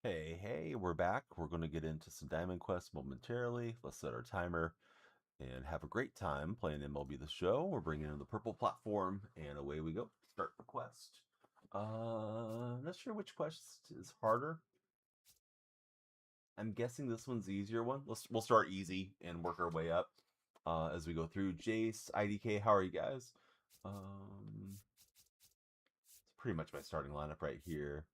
Hey, we're back. We're going to get into some Diamond Quest momentarily. Let's set our timer and have a great time playing MLB The Show. We're bringing in the purple platform, and away we go. Start the quest. Not sure which quest is harder. I'm guessing this one's the easier one. We'll start easy and work our way up as we go through. Jace, IDK, how are you guys? It's pretty much my starting lineup right here.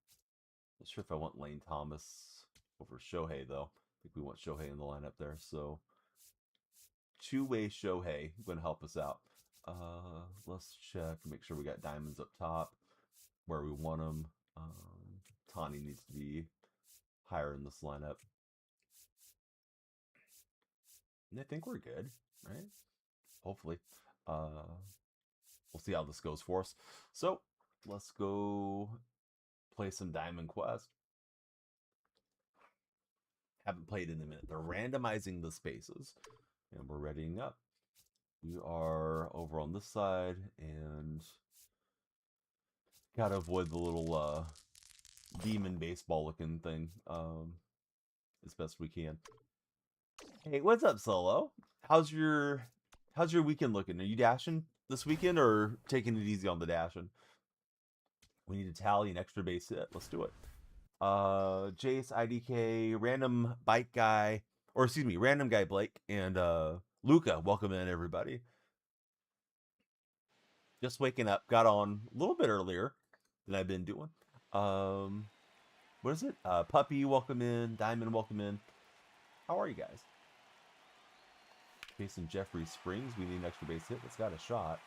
Not sure if I want Lane Thomas over Shohei, though. I think we want Shohei in the lineup there. So, two-way Shohei going to help us out. Let's check, make sure we got diamonds up top where we want them. Tani needs to be higher in this lineup. And I think we're good, right? Hopefully. We'll see how this goes for us. So, let's go play some Diamond Quest. Haven't played in a minute. They're randomizing the spaces, and we're readying up. We are over on this side, and gotta avoid the little demon baseball looking thing as best we can. Hey, what's up, Solo? How's your weekend looking? Are you dashing this weekend or taking it easy on the dashing? We need to tally an extra base hit. Let's do it. Jace, IDK, random bike guy, or excuse me, random guy Blake, and Luca. Welcome in, everybody. Just waking up, got on a little bit earlier than I've been doing. What is it? Puppy, welcome in. Diamond, welcome in. How are you guys? Facing Jeffrey Springs, we need an extra base hit. That's got a shot.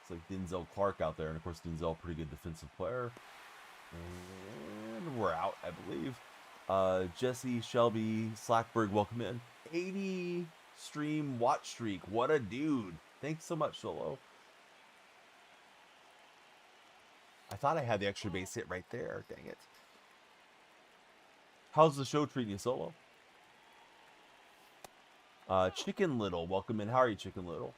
It's like Denzel Clark out there, and of course Denzel, pretty good defensive player. And we're out, I believe. Jesse, Shelby, Slackberg, welcome in. 80 stream watch streak. What a dude. Thanks so much, Solo. I thought I had the extra base hit right there. Dang it. How's the show treating you, Solo? Chicken Little, welcome in. How are you, Chicken Little?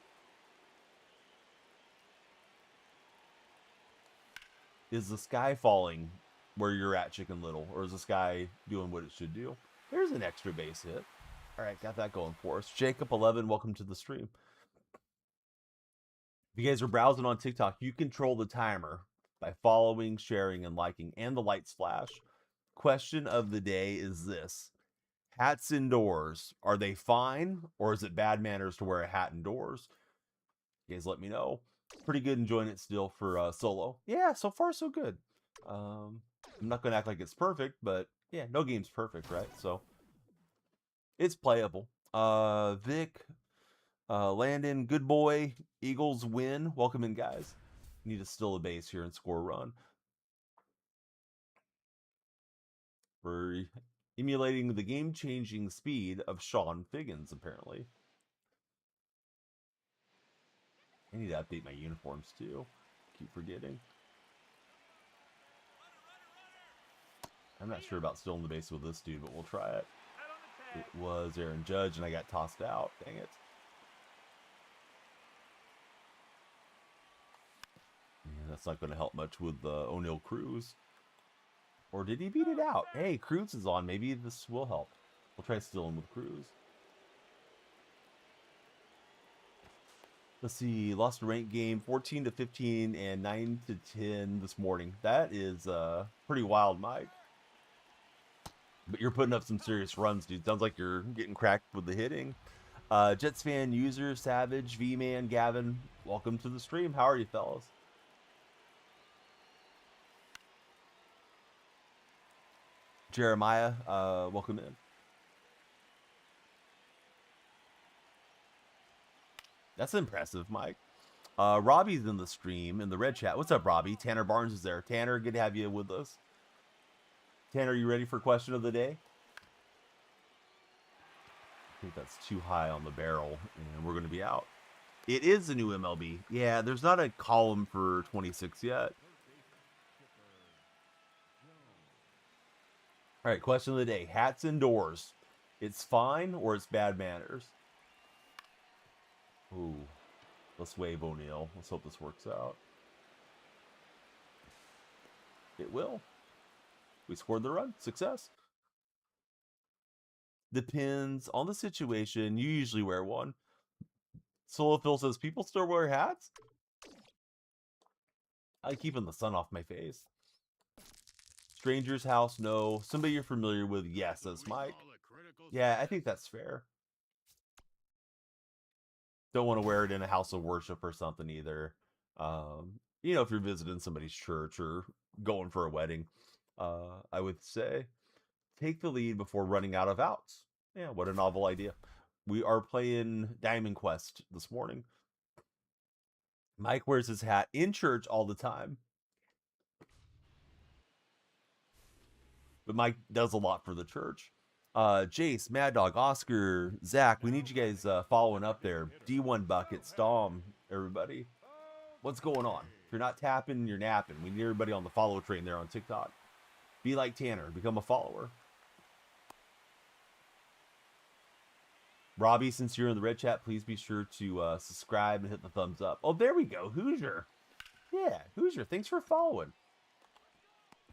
Is the sky falling where you're at, Chicken Little? Or is the sky doing what it should do? There's an extra base hit. All right, got that going for us. Jacob11, welcome to the stream. If you guys are browsing on TikTok, you control the timer by following, sharing, and liking, and the lights flash. Question of the day is this. Hats indoors, are they fine, or is it bad manners to wear a hat indoors? You guys let me know. Pretty good enjoying it still for Solo. Yeah, so far so good. I'm not going to act like it's perfect, but yeah, no game's perfect, right? So it's playable. Vic, Landon, good boy. Eagles win. Welcome in, guys. Need to steal a base here and score a run. We're emulating the game-changing speed of Sean Figgins, apparently. I need to update my uniforms, too. Keep forgetting. I'm not sure about stealing the base with this dude, but we'll try it. It was Aaron Judge, and I got tossed out. Dang it. Yeah, that's not going to help much with O'Neal Cruz. Or did he beat it out? Hey, Cruz is on. Maybe this will help. We'll try stealing with Cruz. Let's see. Lost a rank game 14 to 15 and 9 to 10 this morning. That is pretty wild, Mike. But you're putting up some serious runs, dude. Sounds like you're getting cracked with the hitting. Jets fan, user, Savage, V-Man, Gavin, welcome to the stream. How are you, fellas? Jeremiah, welcome in. That's impressive, Mike. Robbie's in the stream, in the red chat. What's up, Robbie? Tanner Barnes is there. Tanner, good to have you with us. Tanner, you ready for question of the day? I think that's too high on the barrel, and we're going to be out. It is a new MLB. Yeah, there's not a column for 26 yet. All right, question of the day. Hats indoors. It's fine or it's bad manners? Ooh. Let's wave O'Neal. Let's hope this works out. It will. We scored the run. Success. Depends on the situation. You usually wear one. Solo Phil says, people still wear hats? I like keeping the sun off my face. Stranger's house, no. Somebody you're familiar with, yes, says Mike. Yeah, I think that's fair. Don't want to wear it in a house of worship or something either. You know, if you're visiting somebody's church or going for a wedding, I would say take the lead before running out of outs. Yeah, what a novel idea. We are playing Diamond Quest this morning. Mike wears his hat in church all the time. But Mike does a lot for the church. Jace, Mad Dog, Oscar, Zach, we need you guys following up there. D1 Bucket, Storm, everybody. What's going on? If you're not tapping, you're napping. We need everybody on the follow train there on TikTok. Be like Tanner. Become a follower. Robbie, since you're in the red chat, please be sure to subscribe and hit the thumbs up. Oh, there we go. Hoosier. Yeah, Hoosier. Thanks for following.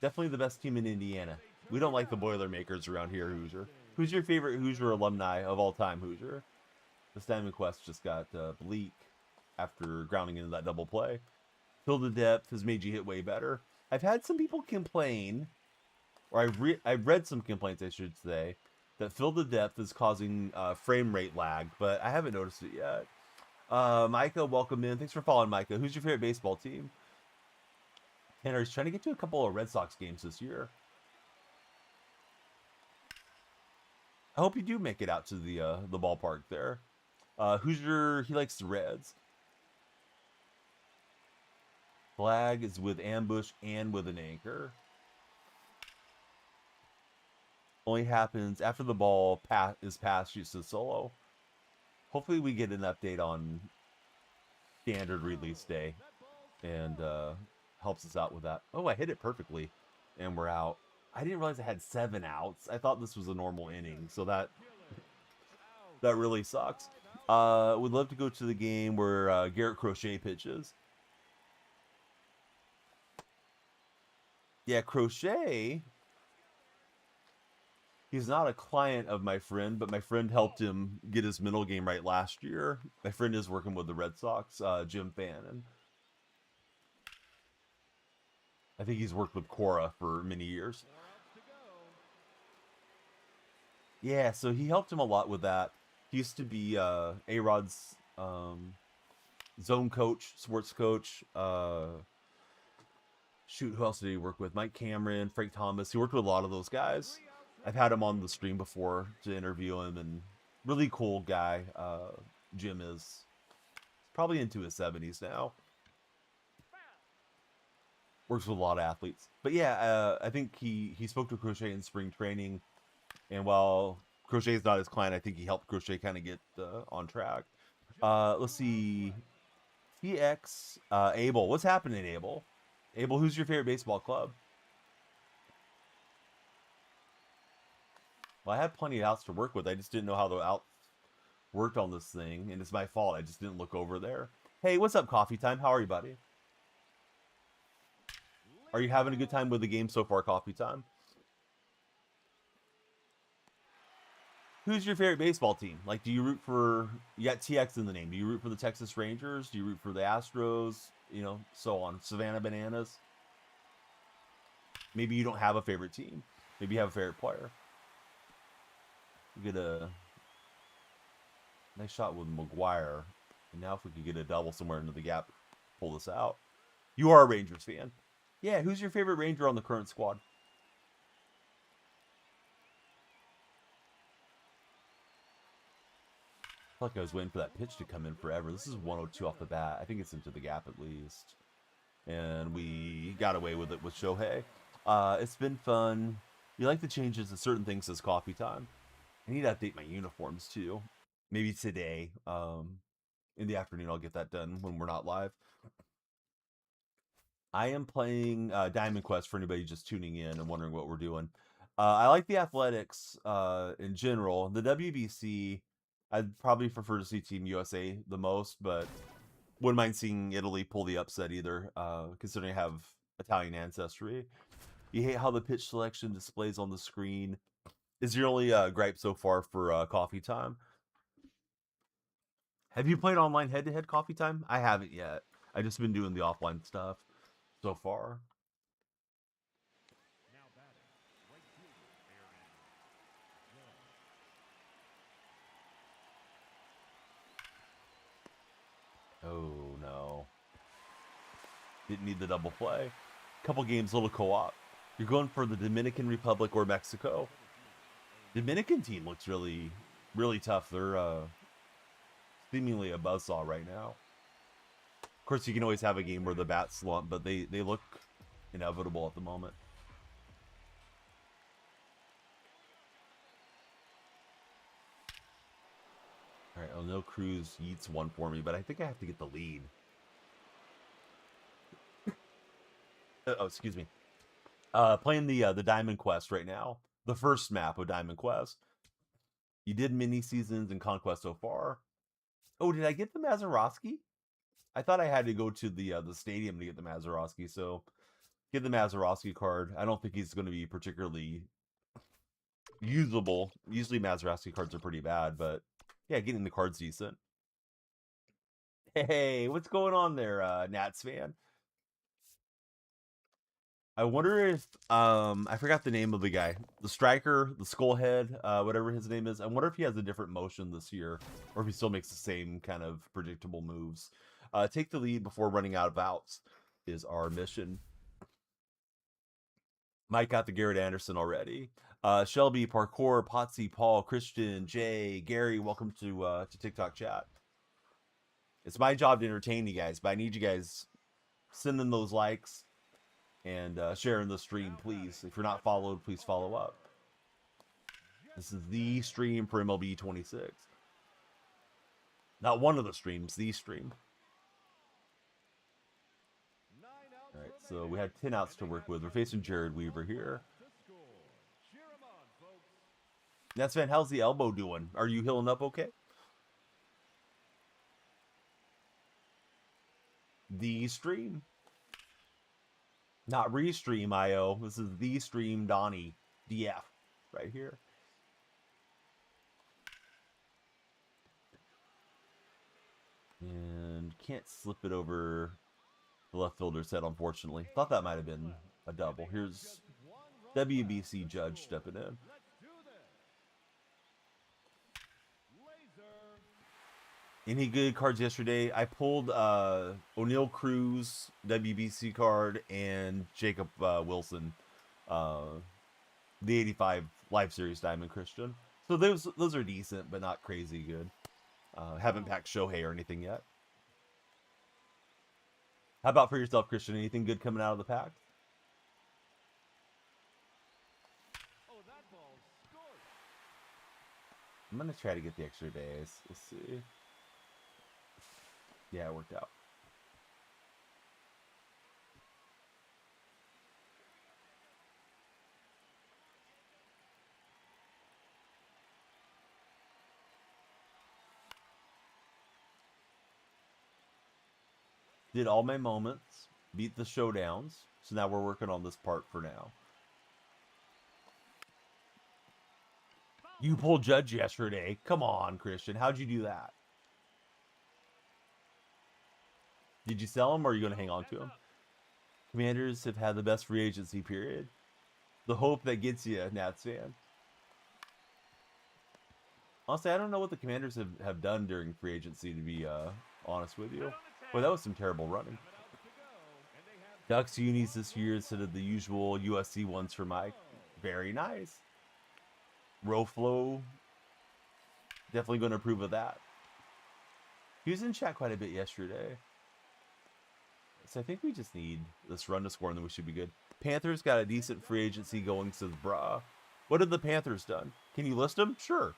Definitely the best team in Indiana. We don't like the Boilermakers around here, Hoosier. Who's your favorite Hoosier alumni of all time, Hoosier? This Diamond Quest just got bleak after grounding into that double play. Fill the depth has made you hit way better. I've had some people complain, or I've read some complaints, I should say, that fill the depth is causing frame rate lag, but I haven't noticed it yet. Micah, welcome in. Thanks for following, Micah. Who's your favorite baseball team? Tanner's trying to get to a couple of Red Sox games this year. I hope you do make it out to the ballpark there. Hoosier, he likes the Reds. Flag is with ambush and with an anchor. Only happens after the ball is passed, you said solo. Hopefully we get an update on standard release day and helps us out with that. Oh, I hit it perfectly and we're out. I didn't realize I had 7 outs. I thought this was a normal inning, so that really sucks. Would love to go to the game where Garrett Crochet pitches. Yeah, Crochet, he's not a client of my friend, but my friend helped him get his mental game right last year. My friend is working with the Red Sox, Jim Fannin. I think he's worked with Cora for many years. Yeah, so he helped him a lot with that. He used to be A-Rod's zone coach, sports coach. Shoot, who else did he work with? Mike Cameron, Frank Thomas. He worked with a lot of those guys. I've had him on the stream before to interview him, and really cool guy. Jim is probably into his 70s now. Works with a lot of athletes. But yeah, I think he spoke to Crochet in spring training. And while Crochet is not his client, I think he helped Crochet kind of get on track. Let's see. TX, Abel. What's happening, Abel? Abel, who's your favorite baseball club? Well, I had plenty of outs to work with. I just didn't know how the outs worked on this thing. And it's my fault. I just didn't look over there. Hey, what's up, Coffee Time? How are you, buddy? Are you having a good time with the game so far, Coffee Time? Who's your favorite baseball team? Like, do you root for... You got TX in the name. Do you root for the Texas Rangers? Do you root for the Astros? You know, so on. Savannah Bananas? Maybe you don't have a favorite team. Maybe you have a favorite player. You get a nice shot with McGuire. And now if we could get a double somewhere into the gap, pull this out. You are a Rangers fan. Yeah, who's your favorite Ranger on the current squad? I feel like I was waiting for that pitch to come in forever. This is 102 off the bat. I think it's into the gap at least. And we got away with it with Shohei. It's been fun. You like the changes to certain things as Coffee Time. I need to update my uniforms too. Maybe today. In the afternoon, I'll get that done when we're not live. I am playing Diamond Quest for anybody just tuning in and wondering what we're doing. I like the Athletics in general. The WBC, I'd probably prefer to see Team USA the most, but wouldn't mind seeing Italy pull the upset either, considering I have Italian ancestry. You hate how the pitch selection displays on the screen. Is your only gripe so far for coffee time? Have you played online head-to-head coffee time? I haven't yet. I've just been doing the offline stuff so far. Oh, no. Didn't need the double play. Couple games, little co-op. You're going for the Dominican Republic or Mexico. Dominican team looks really, really tough. They're seemingly a buzzsaw right now. Of course, you can always have a game where the bats slump, but they look inevitable at the moment. All right, O'Neal Cruz eats one for me, but I think I have to get the lead. Oh, excuse me. Playing the Diamond Quest right now. The first map of Diamond Quest. You did mini seasons and Conquest so far. Oh, did I get the Mazeroski? I thought I had to go to the stadium to get the Mazeroski, so get the Mazeroski card. I don't think he's going to be particularly usable. Usually Mazeroski cards are pretty bad, but yeah, getting the card's decent. Hey, what's going on there, Nats fan? I wonder if I forgot the name of the guy, the striker, the skullhead, whatever his name is. I wonder if he has a different motion this year, or if he still makes the same kind of predictable moves. Take the lead before running out of outs is our mission. Mike got the Garrett Anderson already. Shelby, Parkour, Potsy, Paul, Christian, Jay, Gary, welcome to TikTok chat. It's my job to entertain you guys, but I need you guys sending those likes and sharing the stream, please. If you're not followed, please follow up. This is the stream for MLB 26. Not one of the streams, the stream. All right, so we had 10 outs to work with. We're facing Jared Weaver here. Nats fan, how's the elbow doing? Are you healing up okay? The stream. Not Restream IO. This is the stream Donnie DF right here. And can't slip it over the left fielder's head, unfortunately. Thought that might have been a double. Here's WBC Judge stepping in. Any good cards yesterday? I pulled O'Neal Cruz WBC card and Jacob Wilson, the 85 Live Series Diamond Christian. So those are decent, but not crazy good. Haven't packed Shohei or anything yet. How about for yourself, Christian? Anything good coming out of the pack? I'm gonna try to get the extra days. We'll see. Yeah, it worked out. Did all my moments, beat the showdowns. So now we're working on this part for now. You pulled Judge yesterday. Come on, Christian. How'd you do that? Did you sell him or are you going to hang on to him? Commanders have had the best free agency period. The hope that gets you, Nats fan. Honestly, I don't know what the Commanders have done during free agency, to be honest with you. Boy, that was some terrible running. Ducks unis this year instead of the usual USC ones for Mike. Very nice. Roflo, definitely going to approve of that. He was in chat quite a bit yesterday. So I think we just need this run to score and then we should be good. Panthers got a decent free agency going, says Brah. What have the Panthers done? Can you list them? Sure.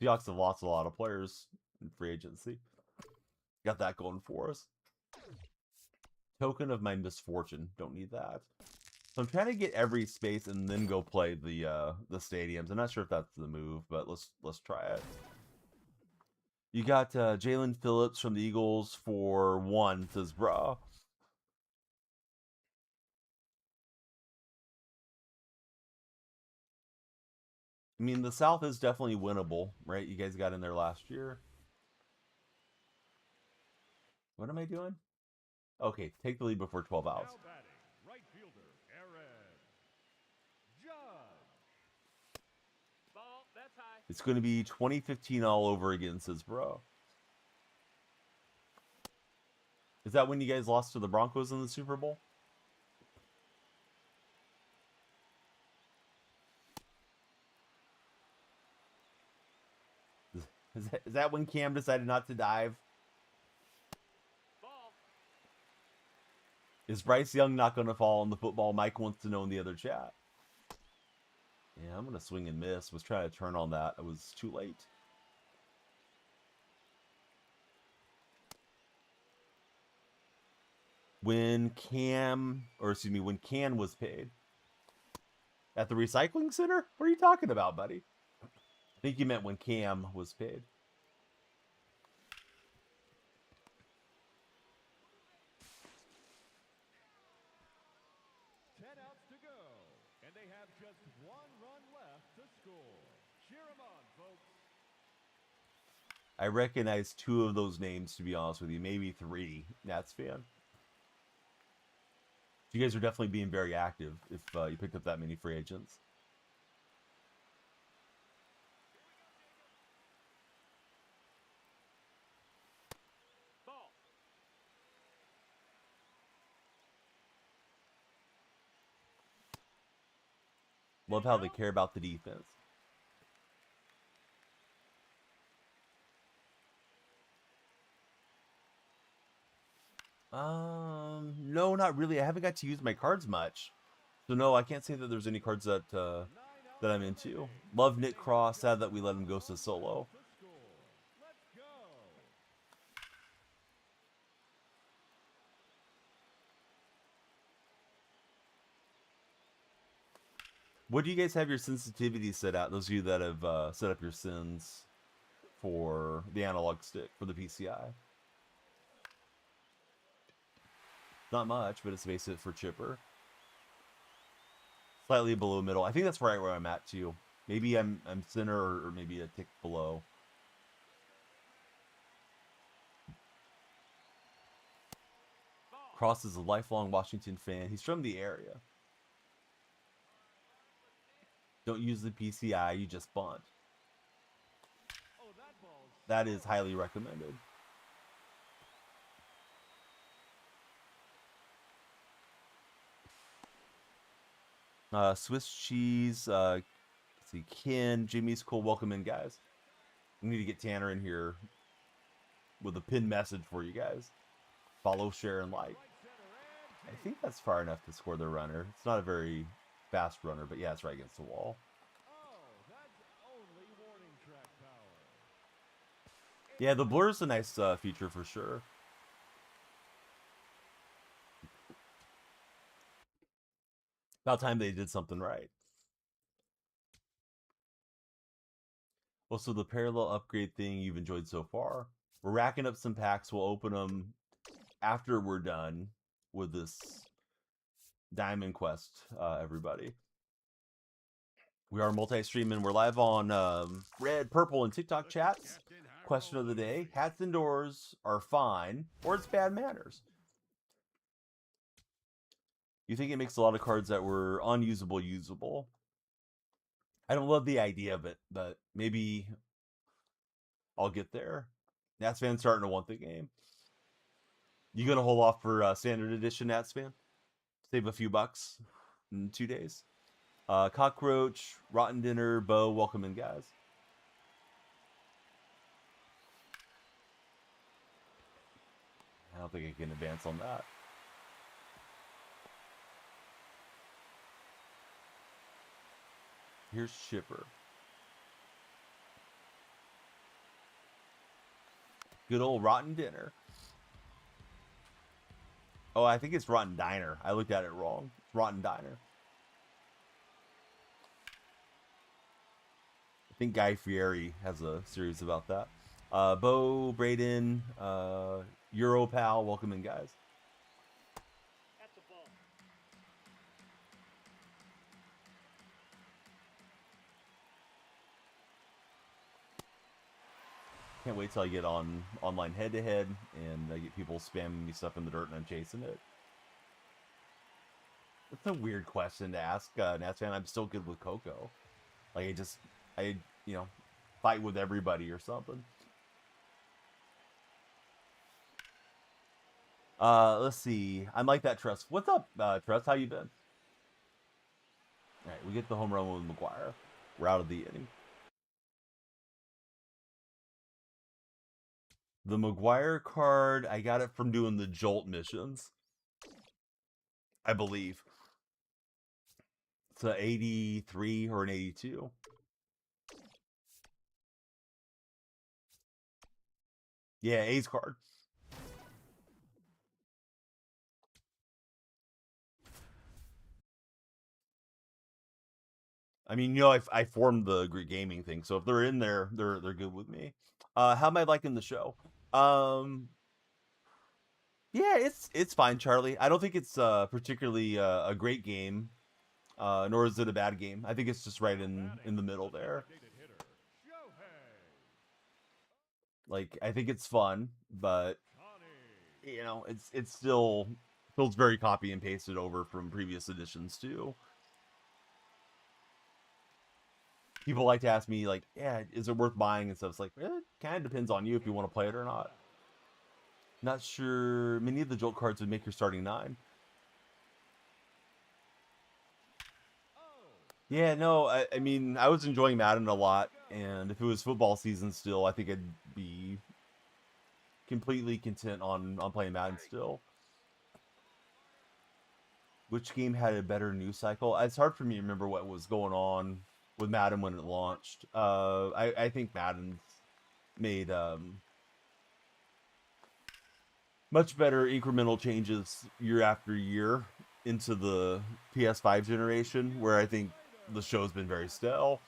Seahawks have lost a lot of players in free agency. Got that going for us. Token of my misfortune. Don't need that. So I'm trying to get every space and then go play the stadiums. I'm not sure if that's the move, but let's try it. You got Jalen Phillips from the Eagles for 1, says bro. I mean, the South is definitely winnable, right? You guys got in there last year. What am I doing? Okay, take the lead before 12 outs. Right fielder, Aaron Judge. Ball, that's high. It's going to be 2015 all over again, says bro. Is that when you guys lost to the Broncos in the Super Bowl? Is that when Cam decided not to dive? Ball. Is Bryce Young not going to fall on the football? Mike wants to know in the other chat. Yeah, I'm going to swing and miss. Was trying to turn on that. I was too late. When Can was paid. At the recycling center? What are you talking about, buddy? I think you meant when Cam was paid. Outs to go, and they have just 1 run left to score. Cheer 'em on, folks. I recognize 2 of those names, to be honest with you. Maybe 3. Nats fan. You guys are definitely being very active if you picked up that many free agents. Ball. Love how they care about the defense. No, not really. I haven't got to use my cards much. So no, I can't say that there's any cards that that I'm into. Love Nick Cross. Sad that we let him go so solo. What do you guys have your sensitivity set at? Those of you that have set up your sins for the analog stick for the PCI. Not much, but it's base it for chipper. Slightly below middle. I think that's right where I'm at too. Maybe I'm center or maybe a tick below. Cross is a lifelong Washington fan. He's from the area. Don't use the PCI, you just bunt. That is highly recommended. Swiss cheese. Let's see, Ken, Jimmy's cool. Welcome in, guys. We need to get Tanner in here with a pinned message for you guys. Follow, share, and like. I think that's far enough to score the runner. It's not a very fast runner, but yeah, it's right against the wall. Yeah, the blur's a nice feature for sure. About time they did something right. Also, the parallel upgrade thing you've enjoyed so far. We're racking up some packs. We'll open them after we're done with this Diamond Quest, everybody. We are multi-streaming. We're live on Red, Purple, and TikTok chats. Question of the day. Hats indoors are fine, or it's bad manners. You think it makes a lot of cards that were unusable usable? I don't love the idea of it, but maybe I'll get there. Nats fan starting to want the game. You gonna hold off for standard edition Nats fan? Save a few bucks in 2 days. Cockroach, Rotten Dinner, Bo, welcome in, guys. I don't think I can advance on that. Here's Chipper. Good old Rotten Dinner. Oh, I think it's Rotten Diner. I looked at it wrong. Rotten Diner. I think Guy Fieri has a series about that. Bo, Braden, Europal, welcome in, guys. That's a ball. Can't wait till I get on online head-to-head and I get people spamming me stuff in the dirt and I'm chasing it. It's a weird question to ask, Nats fan. I'm still good with Coco. Like, I you know, fight with everybody or something. Let's see. I'm like that, Trust. What's up, Trust? How you been? All right, we get the home run with McGuire. We're out of the inning. The McGuire card, I got it from doing the Jolt missions, I believe. It's an 83 or an 82. Yeah, A's card. I mean, you know, I formed the Greek Gaming thing, so if they're in there, they're good with me. How am I liking the show? Yeah, it's fine, Charlie. I don't think it's particularly a great game, nor is it a bad game. I think it's just right in the middle there. Like, I think it's fun, but you know, it's still feels very copy and pasted over from previous editions too. People like to ask me, like, yeah, is it worth buying and stuff. It's like, it kind of depends on you if you want to play it or not. Not sure many of the Jolt cards would make your starting 9. Yeah, no, I mean, I was enjoying Madden a lot, and if it was football season still, I think I'd be completely content on playing Madden still. Which game had a better news cycle? It's hard for me to remember what was going on with Madden when it launched. I think Madden's made much better incremental changes year after year into the PS5 generation, where I think the show's been very stale.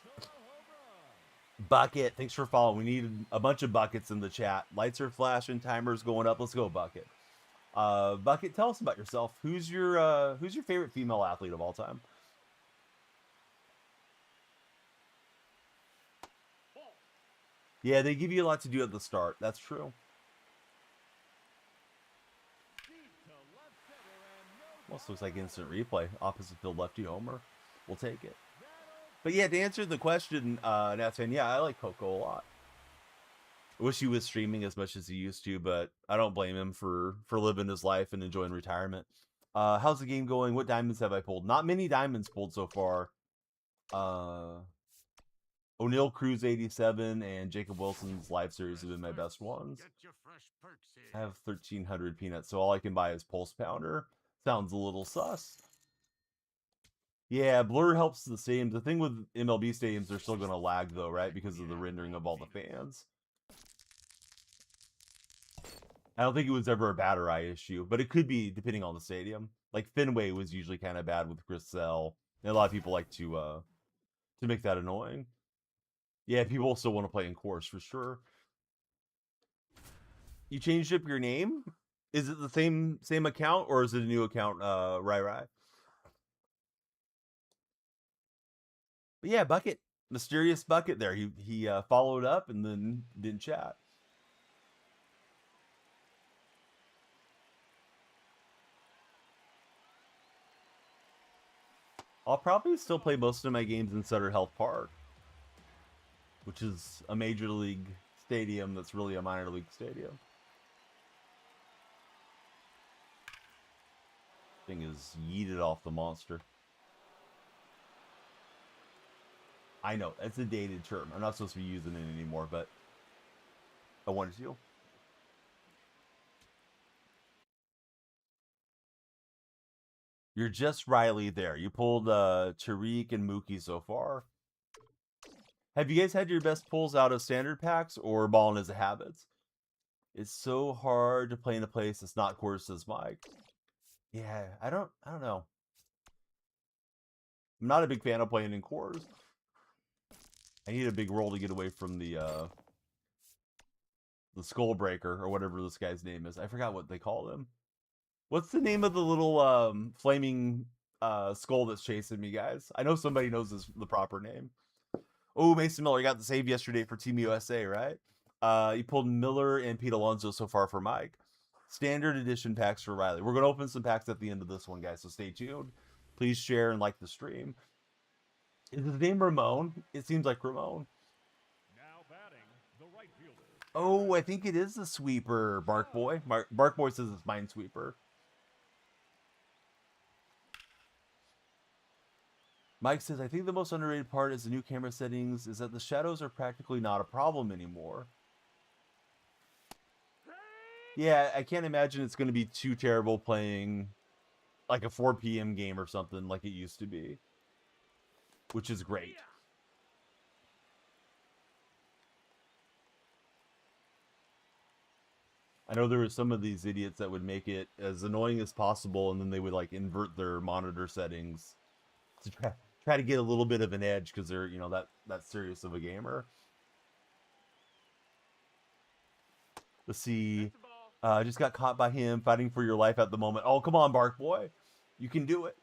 Bucket, thanks for following. We need a bunch of buckets in the chat. Lights are flashing, timers going up. Let's go, Bucket. Bucket, tell us about yourself. Who's your favorite female athlete of all time? Yeah, they give you a lot to do at the start. That's true. Almost looks like instant replay. Opposite field lefty homer. We'll take it. But yeah, to answer the question, Nathan, yeah, I like Coco a lot. I wish he was streaming as much as he used to, but I don't blame him for living his life and enjoying retirement. How's the game going? What diamonds have I pulled? Not many diamonds pulled so far. O'Neill Cruz 87 and Jacob Wilson's live series have been my best ones. I have 1,300 peanuts, so all I can buy is Pulse Pounder. Sounds a little sus. Yeah, blur helps the stadiums. The thing with MLB stadiums, they're still going to lag, though, right? Because of the rendering of all the fans. I don't think it was ever a bad or eye issue, but it could be depending on the stadium. Like Fenway was usually kind of bad with Chris Sell, and a lot of people like to make that annoying. Yeah, people still want to play in course for sure. You changed up your name? Is it the same account or is it a new account? Right. But yeah, Bucket, mysterious Bucket. There, he followed up and then didn't chat. I'll probably still play most of my games in Sutter Health Park, which is a major league stadium that's really a minor league stadium. Thing is yeeted off the monster. I know, that's a dated term. I'm not supposed to be using it anymore, but I wanted to. You're just Riley there. You pulled Tariq and Mookie so far. Have you guys had your best pulls out of standard packs or balling as a habit? It's so hard to play in a place that's not course, says Mike. Yeah, I don't know. I'm not a big fan of playing in cores. I need a big roll to get away from the skull breaker or whatever this guy's name is. I forgot what they call him. What's the name of the little flaming skull that's chasing me, guys? I know somebody knows the proper name. Oh, Mason Miller got the save yesterday for Team USA, right? He pulled Miller and Pete Alonso so far for Mike. Standard edition packs for Riley. We're going to open some packs at the end of this one, guys, so stay tuned. Please share and like the stream. Is his name Ramon? It seems like Ramon. Now batting, the right fielder. Oh, I think it is the sweeper, Bark Boy. Bark Boy says it's Minesweeper. Mike says, I think the most underrated part is the new camera settings is that the shadows are practically not a problem anymore. Yeah, I can't imagine it's going to be too terrible playing like a 4 p.m. game or something like it used to be, which is great. I know there were some of these idiots that would make it as annoying as possible, and then they would like invert their monitor settings to try to get a little bit of an edge because they're, you know, that serious of a gamer. Let's see. Just got caught by him fighting for your life at the moment. Oh, come on, Bark Boy. You can do it.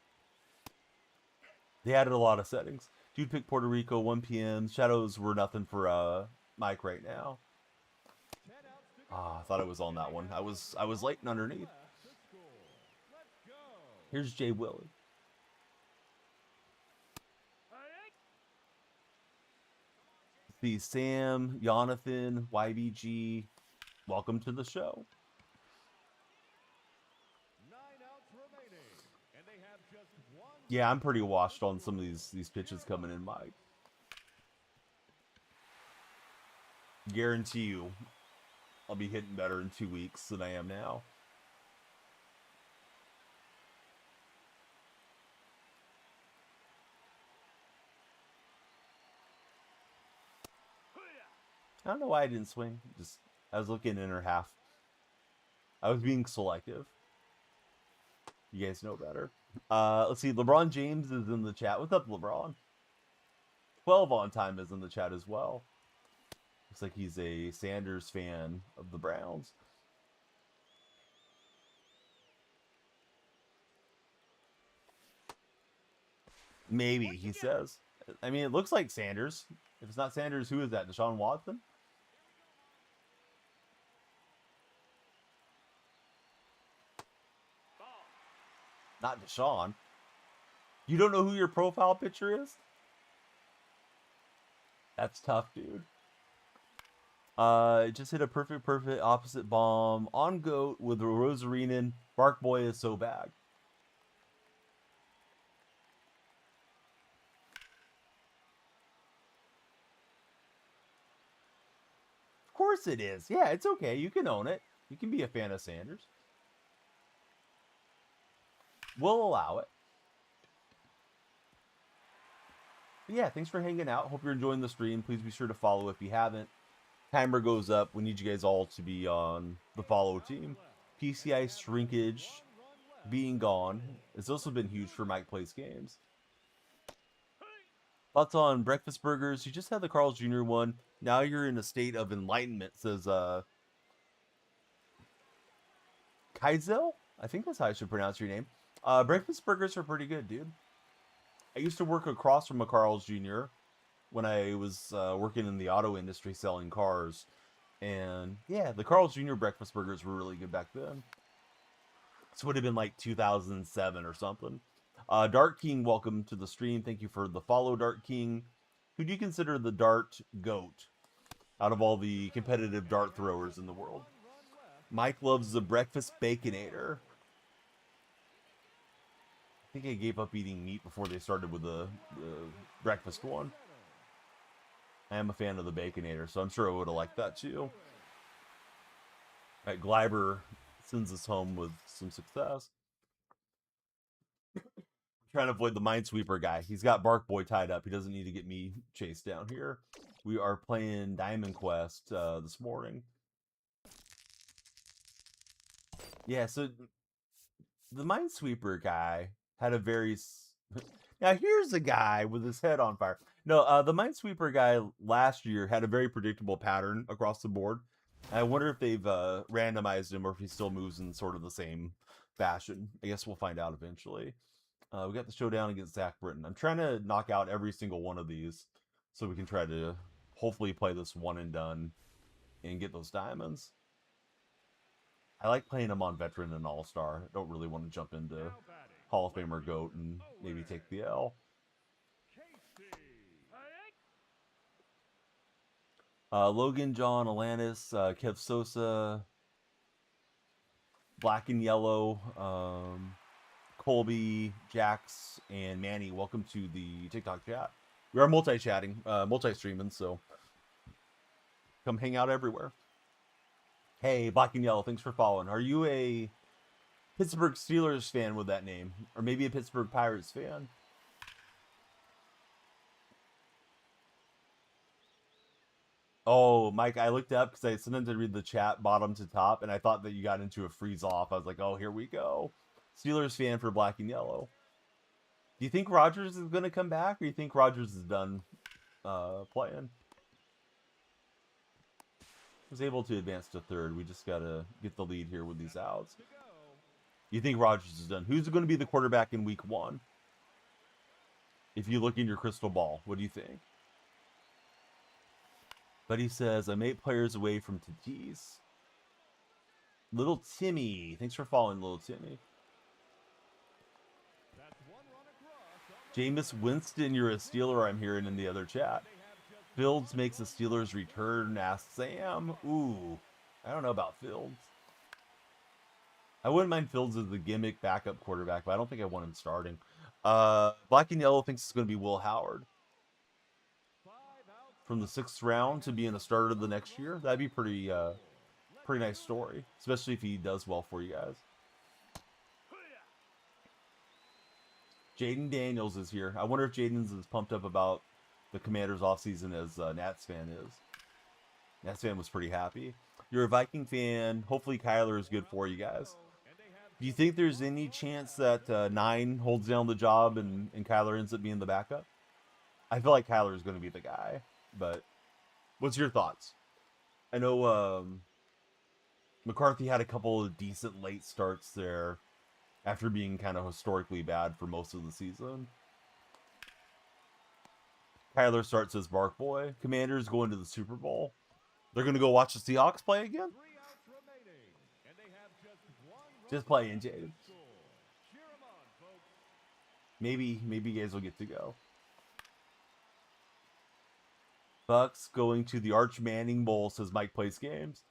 They added a lot of settings. Dude picked Puerto Rico, 1 p.m. Shadows were nothing for Mike right now. I thought it was on that one. I was late and underneath. Here's Jay Willie. See Sam, Jonathan, YBG. Welcome to the show. 9 outs remaining, and they have just one. Yeah, I'm pretty washed on some of these pitches coming in, Mike. Guarantee you, I'll be hitting better in 2 weeks than I am now. I don't know why I didn't swing. Just I was looking in her half. I was being selective. You guys know better. Let's see. LeBron James is in the chat. What's up, LeBron? 12 on time is in the chat as well. Looks like he's a Sanders fan of the Browns. Maybe, he says. I mean, it looks like Sanders. If it's not Sanders, who is that? Deshaun Watson? Not Deshaun. You don't know who your profile picture is? That's tough, dude. Just hit a perfect opposite bomb on GOAT with Rosarinen. Bark Boy is so bad. Of course it is. Yeah, it's okay. You can own it. You can be a fan of Sanders. We'll allow it. But yeah, thanks for hanging out. Hope you're enjoying the stream. Please be sure to follow if you haven't. Timer goes up. We need you guys all to be on the follow team. PCI shrinkage being gone. It's also been huge for Mike Plays Games. Thoughts on breakfast burgers? You just had the Carl's Jr. one. Now you're in a state of enlightenment, says Kaizel? I think that's how I should pronounce your name. Breakfast burgers are pretty good, dude. I used to work across from a Carl's Jr. when I was working in the auto industry selling cars. And yeah, the Carl's Jr. breakfast burgers were really good back then. This would have been like 2007 or something. Dart King, welcome to the stream. Thank you for the follow, Dart King. Who do you consider the dart goat out of all the competitive dart throwers in the world? Mike loves the breakfast baconator. I think I gave up eating meat before they started with the breakfast one. I am a fan of the baconator, so I'm sure I would have liked that too. All right, Gleiber sends us home with some success. Trying to avoid the Minesweeper guy. He's got Bark Boy tied up. He doesn't need to get me chased down here. We are playing Diamond Quest this morning. Yeah, so the Minesweeper guy had a very... Now here's a guy with his head on fire. No, the Minesweeper guy last year had a very predictable pattern across the board. I wonder if they've randomized him or if he still moves in sort of the same fashion. I guess we'll find out eventually. We got the showdown against Zach Britton. I'm trying to knock out every single one of these so we can try to hopefully play this one and done and get those diamonds. I like playing him on Veteran and All-Star. I don't really want to jump into Hall of Famer GOAT and maybe take the L. Logan, John, Alanis, Kev Sosa, Black and Yellow, Colby, Jax, and Manny. Welcome to the TikTok chat. We are multi-chatting, multi-streaming, so come hang out everywhere. Hey, Black and Yellow, thanks for following. Are you a Pittsburgh Steelers fan with that name? Or maybe a Pittsburgh Pirates fan? Oh, Mike, I looked up because I sometimes I read the chat bottom to top, and I thought that you got into a freeze off. I was like, oh, here we go. Steelers fan for Black and Yellow. Do you think Rodgers is going to come back, or do you think Rodgers is done playing? Was able to advance to third. We just got to get the lead here with these outs. You think Rodgers is done? Who's going to be the quarterback in week 1? If you look in your crystal ball, what do you think? But he says, I'm 8 players away from Tatis. Little Timmy. Thanks for following, Little Timmy. Jameis Winston, you're a Steeler, I'm hearing in the other chat. Fields makes the Steelers return, asks Sam. Ooh, I don't know about Fields. I wouldn't mind Fields as the gimmick backup quarterback, but I don't think I want him starting. Black and Yellow thinks it's going to be Will Howard. From the 6th round to being a starter the next year. That'd be pretty nice story, especially if he does well for you guys. Jaden Daniels is here. I wonder if Jaden's as pumped up about the Commanders offseason as Nats fan is. Nats fan was pretty happy. You're a Viking fan. Hopefully Kyler is good for you guys. Do you think there's any chance that 9 holds down the job and Kyler ends up being the backup? I feel like Kyler is going to be the guy. But what's your thoughts? I know McCarthy had a couple of decent late starts there after being kind of historically bad for most of the season. Kyler starts as Bark Boy. Commanders going to the Super Bowl. They're going to go watch the Seahawks play again? Just playing, Jade. Maybe you guys will get to go. Bucks going to the Arch Manning Bowl, says Mike plays games.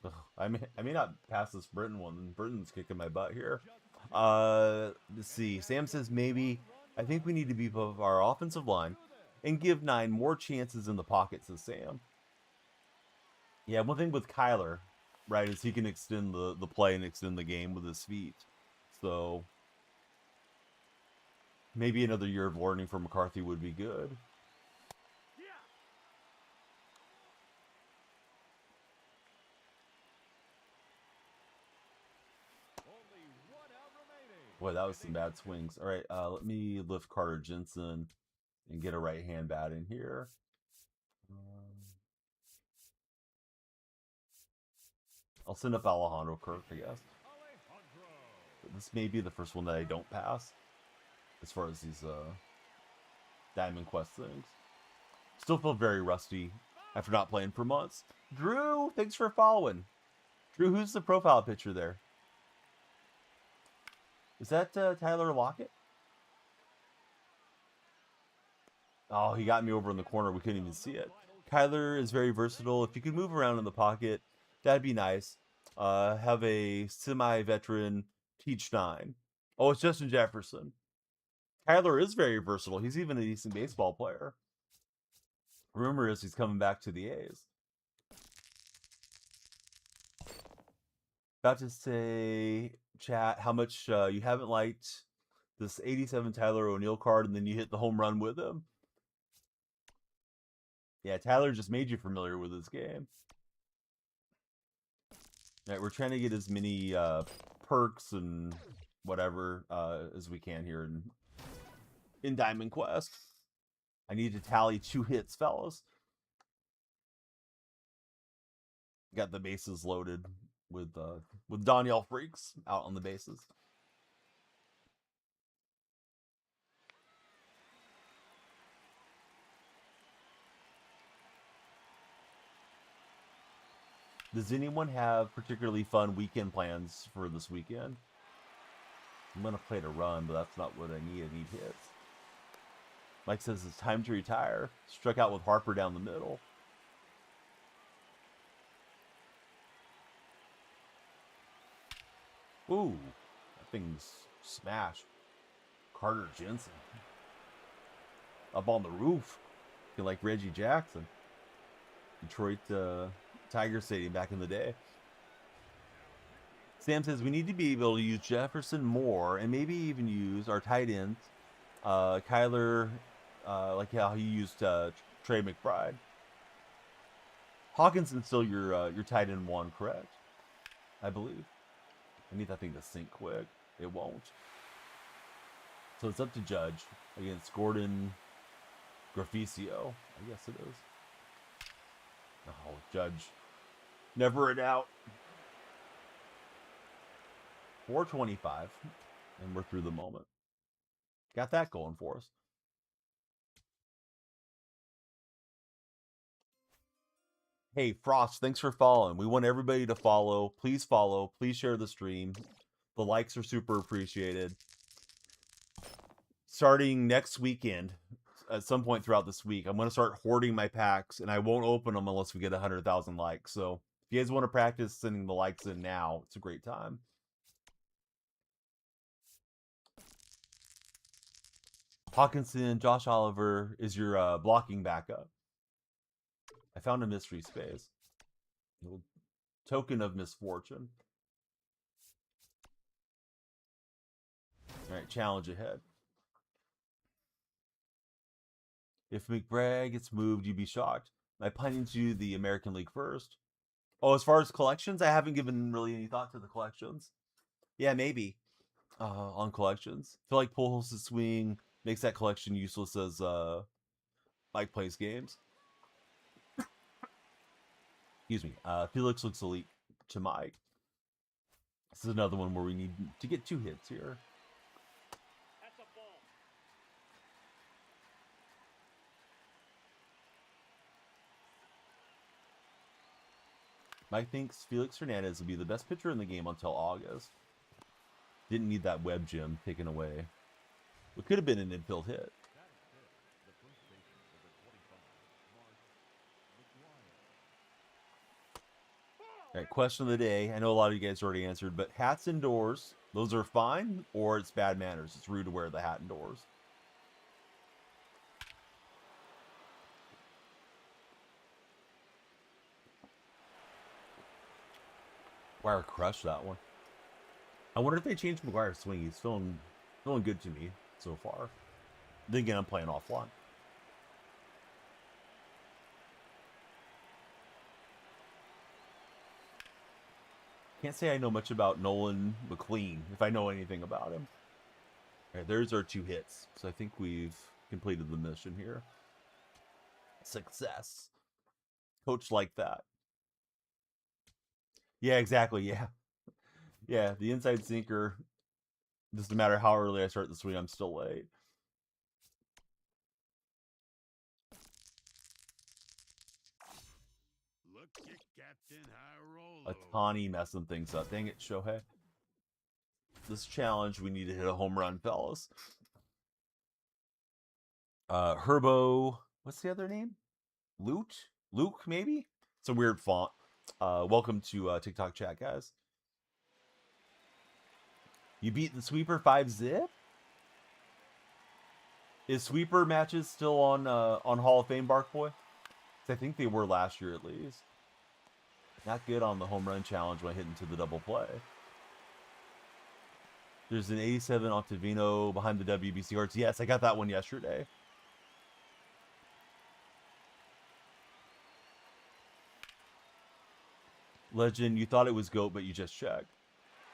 Ugh, I may not pass this Britton one. Britton's kicking my butt here. Let's see. Sam says maybe. I think we need to beef up our offensive line and give 9 more chances in the pocket, says Sam. Yeah, one thing with Kyler, right, is he can extend the play and extend the game with his feet. So maybe another year of learning from McCarthy would be good. Boy, that was some bad swings. All right, let me lift Carter Jensen and get a right-hand bat in here. I'll send up Alejandro Kirk, I guess. But this may be the first one that I don't pass. As far as these Diamond Quest things. Still feel very rusty after not playing for months. Drew, thanks for following. Drew, who's the profile picture there? Is that Tyler Lockett? Oh, he got me over in the corner. We couldn't even see it. Kyler is very versatile. If you could move around in the pocket, that'd be nice. Have a semi-veteran teach 9. Oh, it's Justin Jefferson. Kyler is very versatile. He's even a decent baseball player. Rumor is he's coming back to the A's. About to say, chat, how much you haven't liked this 87 Tyler O'Neill card, and then you hit the home run with him. Yeah, Tyler just made you familiar with this game. Right, we're trying to get as many perks and whatever as we can here in Diamond Quest. I need to tally 2 hits, fellas. Got the bases loaded with DonyellFreaks out on the bases. Does anyone have particularly fun weekend plans for this weekend? I'm going to play to run, but that's not what I need. I need hits. Mike says it's time to retire. Struck out with Harper down the middle. Ooh, that thing's smashed. Carter Jensen. Up on the roof. Looking like Reggie Jackson. Detroit Tiger Stadium back in the day. Sam says we need to be able to use Jefferson more and maybe even use our tight ends. Kyler, like how he used Trey McBride. Hawkinson's still your tight end 1, correct? I believe. I need that thing to sink quick. It won't. So it's up to Judge against Gordon Grafficio. I guess it is. Oh, Judge. Never a doubt. 425. And we're through the moment. Got that going for us. Hey, Frost, thanks for following. We want everybody to follow. Please follow. Please share the stream. The likes are super appreciated. Starting next weekend, at some point throughout this week, I'm going to start hoarding my packs, and I won't open them unless we get 100,000 likes. So if you guys want to practice sending the likes in now, it's a great time. Hawkinson, Josh Oliver is your blocking backup. I found a mystery space. A little token of misfortune. All right, challenge ahead. If McBride gets moved, you'd be shocked. Am I planning to do the American League first? Oh, as far as collections, I haven't given really any thought to the collections. Yeah, maybe. On collections. I feel like Pujols' swing makes that collection useless as Mike plays games. Excuse me. Felix looks elite to Mike. This is another one where we need to get 2 hits here. That's a ball. Mike thinks Felix Hernandez will be the best pitcher in the game until August. Didn't need that web gem taken away. It could have been an infield hit. All right, question of the day. I know a lot of you guys already answered, but hats indoors, those are fine, or it's bad manners? It's rude to wear the hat indoors. McGuire crushed that one. I wonder if they changed McGuire's swing. He's feeling good to me so far. Then again, I'm playing offline. Can't say I know much about Nolan McLean, if I know anything about him. All right, there's our 2 hits. So I think we've completed the mission here. Success. Coach like that. Yeah, exactly. Yeah. Yeah, the inside sinker. Doesn't matter how early I start the swing, I'm still late. Look at Captain High Otani messing things up. Dang it, Shohei. This challenge, we need to hit a home run, fellas. Herbo, what's the other name? Luke, maybe? It's a weird font. Welcome to TikTok chat, guys. You beat the sweeper 5-zip? Is sweeper matches still on Hall of Fame, Barkboy? I think they were last year at least. Not good on the home run challenge when I hit into the double play. There's an 87 Octavino behind the WBC hearts. Yes, I got that one yesterday. Legend, you thought it was GOAT, but you just checked.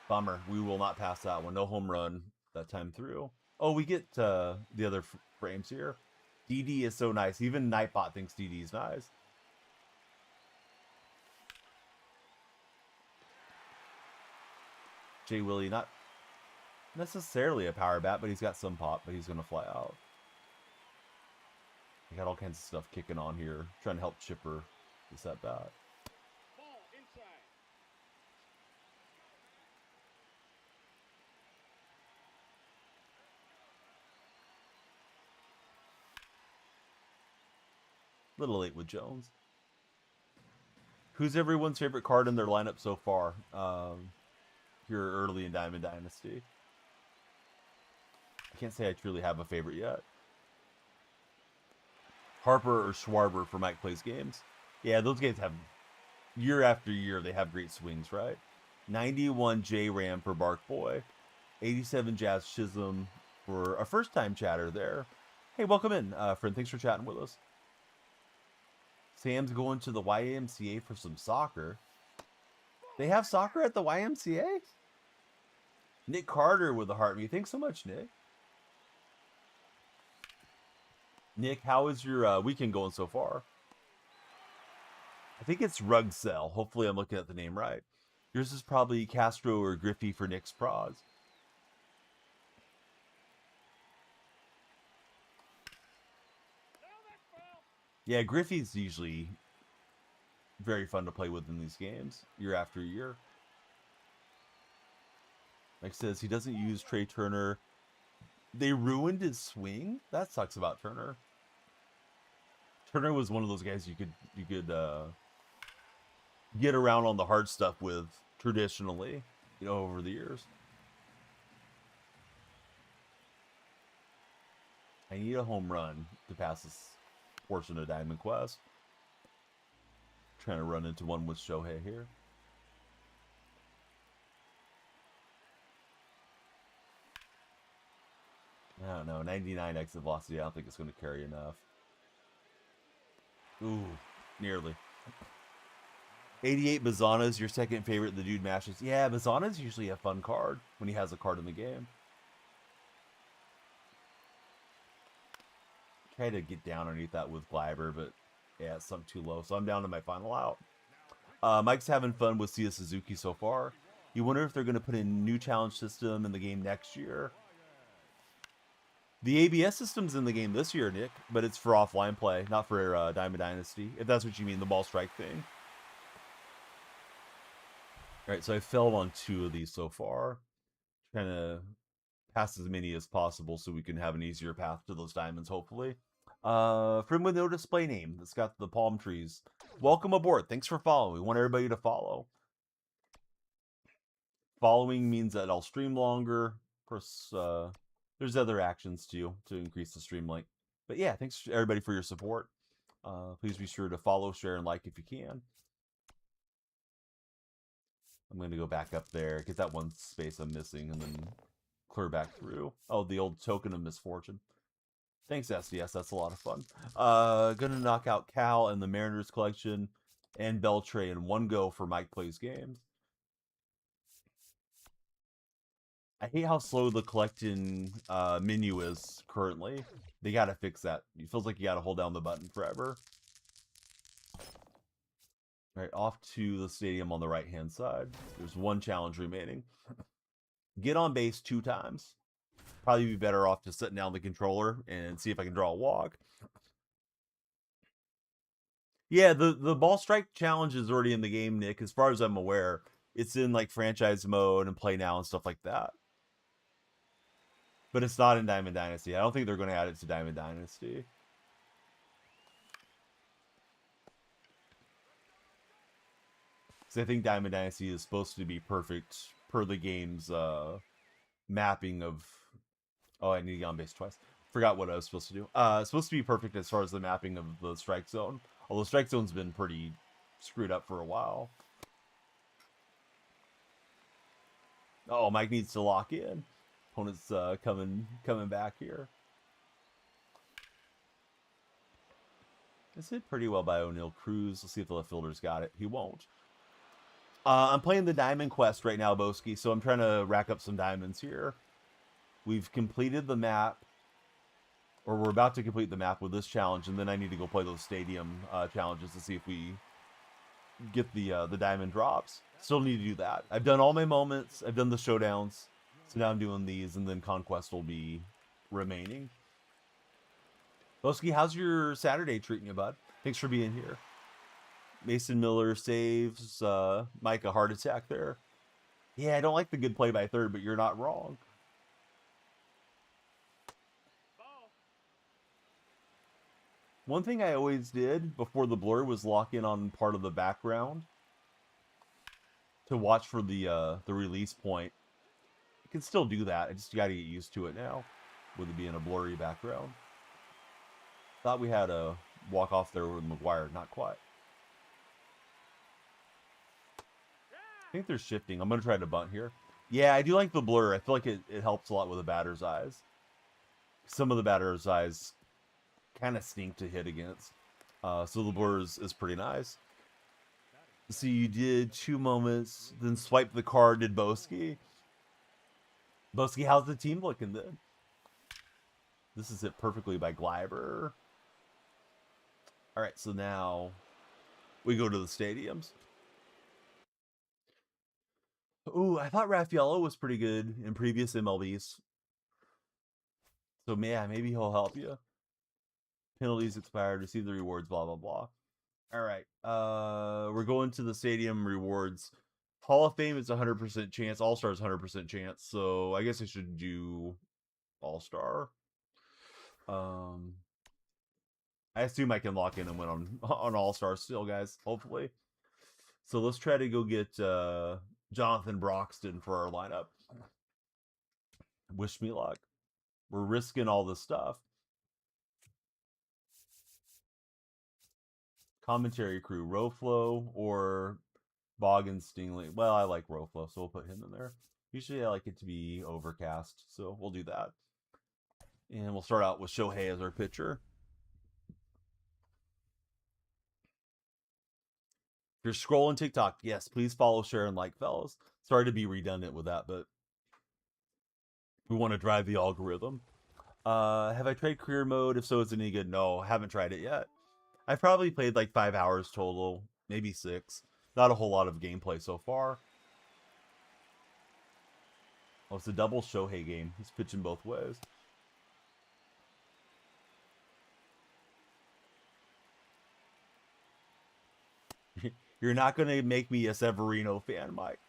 Bummer. We will not pass that one. No home run that time through. Oh, we get the other frames here. DD is so nice. Even Nightbot thinks DD is nice. Jay Willie, not necessarily a power bat, but he's got some pop, but he's going to fly out. I got all kinds of stuff kicking on here, trying to help Chipper this at bat. Ball inside. Little late with Jones. Who's everyone's favorite card in their lineup so far? Here early in Diamond Dynasty. I can't say I truly have a favorite yet. Harper or Schwarber for Mike Plays Games. Yeah, those guys have, year after year, they have great swings, right? 91 J Ram for Bark Boy. 87 Jazz Chisholm for a first-time chatter there. Hey, welcome in, friend. Thanks for chatting with us. Sam's going to the YMCA for some soccer. They have soccer at the YMCA? Nick Carter with the heart me. Thanks so much, Nick. Nick, how is your weekend going so far? I think it's Rugsell. Hopefully I'm looking at the name right. Yours is probably Castro or Griffey for Nick's Pros. Yeah, Griffey's usually very fun to play with in these games, year after year. Mike says he doesn't use Trey Turner. They ruined his swing? That sucks about Turner. Turner was one of those guys you could get around on the hard stuff with traditionally, you know, over the years. I need a home run to pass this portion of Diamond Quest. Trying to run into one with Shohei here. I don't know. 99 exit velocity. I don't think it's going to carry enough. Ooh, nearly. 88 Bazana's your second favorite. The dude mashes. Yeah, Bazana's usually a fun card when he has a card in the game. Try to get down underneath that with Gleiber, but yeah, it sunk too low. So I'm down to my final out. Mike's having fun with Sia Suzuki so far. You wonder if they're going to put in a new challenge system in the game next year. The ABS system's in the game this year, Nick, but it's for offline play, not for Diamond Dynasty, if that's what you mean, the ball strike thing. All right, so I failed on 2 of these so far. Trying to pass as many as possible so we can have an easier path to those diamonds, hopefully. Friend with no display name. It's got the palm trees. Welcome aboard. Thanks for following. We want everybody to follow. Following means that I'll stream longer. Of course, there's other actions too to increase the stream length. But yeah, thanks everybody for your support. Please be sure to follow, share, and like if you can. I'm going to go back up there, get that one space I'm missing, and then clear back through. Oh, the old token of misfortune. Thanks, SDS. That's a lot of fun. Gonna knock out Cal and the Mariners collection and Beltray in one go for Mike Plays Games. I hate how slow the collecting menu is currently. They gotta fix that. It feels like you gotta hold down the button forever. All right, off to the stadium on the right-hand side. There's one challenge remaining. Get on base 2 times. Probably be better off just sitting down the controller and see if I can draw a walk. Yeah, the ball strike challenge is already in the game, Nick. As far as I'm aware, it's in like franchise mode and play now and stuff like that. But it's not in Diamond Dynasty. I don't think they're going to add it to Diamond Dynasty. Because I think Diamond Dynasty is supposed to be perfect per the game's mapping of... Oh, I need to get on base twice. Forgot what I was supposed to do. It's supposed to be perfect as far as the mapping of the strike zone. Although strike zone's been pretty screwed up for a while. Oh, Mike needs to lock in. Opponent's coming back here. This hit pretty well by O'Neill Cruz. Let's see if the left fielder's got it. He won't. I'm playing the Diamond Quest right now, Boski, so I'm trying to rack up some diamonds here. We've completed the map, or we're about to complete the map with this challenge, and then I need to go play those stadium challenges to see if we get the diamond drops. Still need to do that. I've done all my moments. I've done the showdowns. So now I'm doing these, and then Conquest will be remaining. Boski, how's your Saturday treating you, bud? Thanks for being here. Mason Miller saves Mike a heart attack there. Yeah, I don't like the good play by third, but you're not wrong. Ball. One thing I always did before the blur was lock in on part of the background to watch for the release point. You can still do that. I just got to get used to it now with it being a blurry background. Thought we had a walk off there with McGuire. Not quite. I think they're shifting. I'm going to try to bunt here. Yeah, I do like the blur. I feel like it helps a lot with the batter's eyes. Some of the batter's eyes kind of stink to hit against. So the blur is pretty nice. So you did 2 moments, then swipe the card, did Boski. Boski, how's the team looking then? This is hit perfectly by Gleiber. All right, so now we go to the stadiums. Ooh, I thought Raffaello was pretty good in previous MLBs. So, yeah, maybe he'll help you. Penalties expired, receive the rewards, blah, blah, blah. All right, we're going to the stadium rewards. Hall of Fame is 100% chance. All-Star is 100% chance. So, I guess I should do All-Star. I assume I can lock in and win on All-Star still, guys, hopefully. So, let's try to go get Jonathan Broxton for our lineup. Wish me luck. We're risking all this stuff. Commentary crew, Roflo or Boggins Stingley. Well, I like Roflo, so we'll put him in there. Usually I like it to be overcast, so we'll do that. And we'll start out with Shohei as our pitcher. If you're scrolling TikTok, yes, please follow, share, and like, fellas. Sorry to be redundant with that, but we want to drive the algorithm. Have I tried career mode? If so, is it any good? No, haven't tried it yet. I've probably played like 5 hours total, maybe 6. Not a whole lot of gameplay so far. Oh, it's a double Shohei game. He's pitching both ways. You're not going to make me a Severino fan, Mike.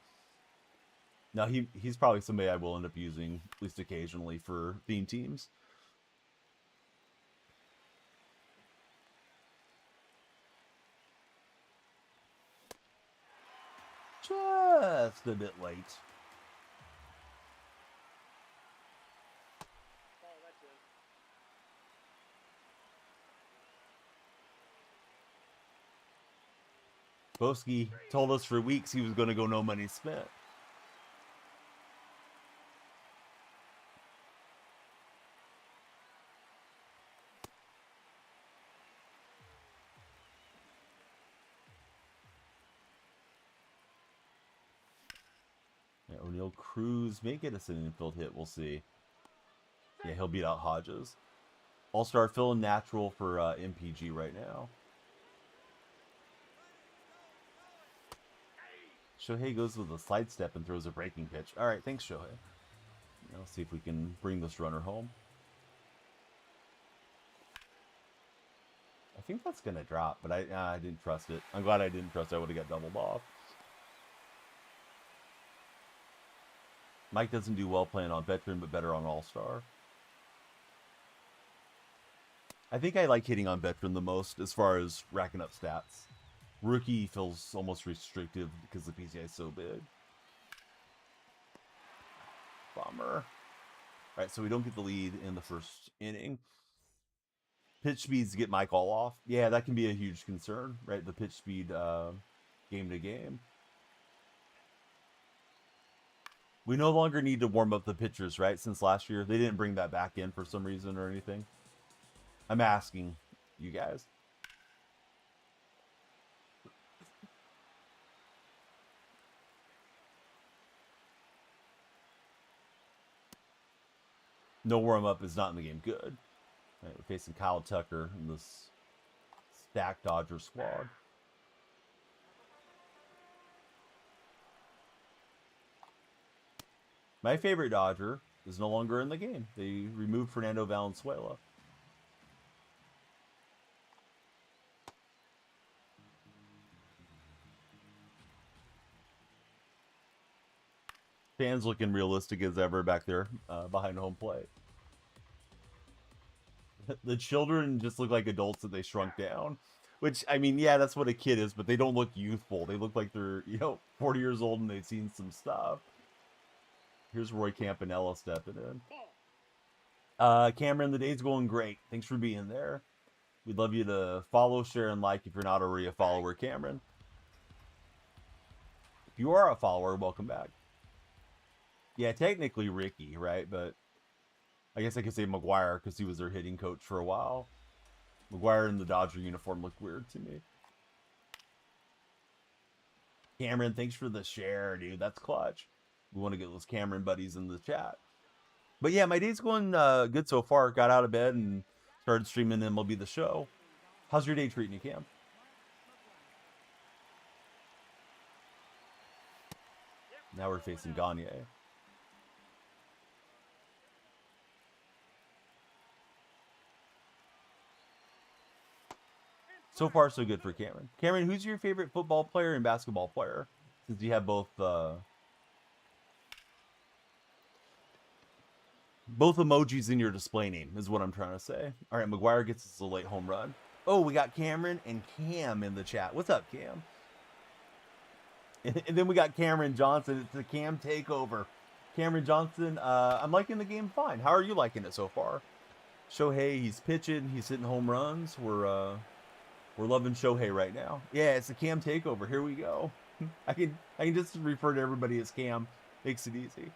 No, he's probably somebody I will end up using, at least occasionally, for theme teams. Just a bit late. Ball, that's it. Boski told us for weeks he was going to go no money spent. Yeah, O'Neal Cruz may get us an infield hit. We'll see. Yeah, he'll beat out Hodges. All-Star feeling natural for MPG right now. Shohei goes with a side step and throws a breaking pitch. All right, thanks, Shohei. Now, let's see if we can bring this runner home. I think that's going to drop, but I didn't trust it. I'm glad I didn't trust it. I would have got doubled off. Mike doesn't do well playing on veteran, but better on all-star. I think I like hitting on veteran the most as far as racking up stats. Rookie feels almost restrictive because the PCI is so big. Bummer. All right, so we don't get the lead in the first inning. Pitch speeds get Mike all off. Yeah, that can be a huge concern, right? The pitch speed game to game. We no longer need to warm up the pitchers, right? Since last year, they didn't bring that back in for some reason or anything. I'm asking you guys. No warm-up is not in the game. Good. All right, we're facing Kyle Tucker in this stacked Dodger squad. My favorite Dodger is no longer in the game. They removed Fernando Valenzuela. Fans looking realistic as ever back there behind home plate. The children just look like adults that they shrunk down. Which, I mean, yeah, that's what a kid is, but they don't look youthful. They look like they're, 40 years old and they've seen some stuff. Here's Roy Campanella stepping in. Cameron, the day's going great. Thanks for being there. We'd love you to follow, share, and like if you're not already a follower, Cameron. If you are a follower, welcome back. Yeah, technically Ricky, right? But I guess I could say McGuire because he was their hitting coach for a while. McGuire in the Dodger uniform looked weird to me. Cameron, thanks for the share, dude. That's clutch. We want to get those Cameron buddies in the chat. But yeah, my day's going good so far. Got out of bed and started streaming MLB The Show. How's your day treating you, Cam? Now we're facing Gagne. So far, so good for Cameron. Cameron, who's your favorite football player and basketball player? Since you have both emojis in your display name, is what I'm trying to say. All right, McGuire gets us a late home run. Oh, we got Cameron and Cam in the chat. What's up, Cam? And then we got Cameron Johnson. It's the Cam takeover. Cameron Johnson, I'm liking the game fine. How are you liking it so far? Shohei, he's pitching. He's hitting home runs. We're loving Shohei right now. Yeah, it's the Cam takeover. Here we go. I can just refer to everybody as Cam. Makes it easy.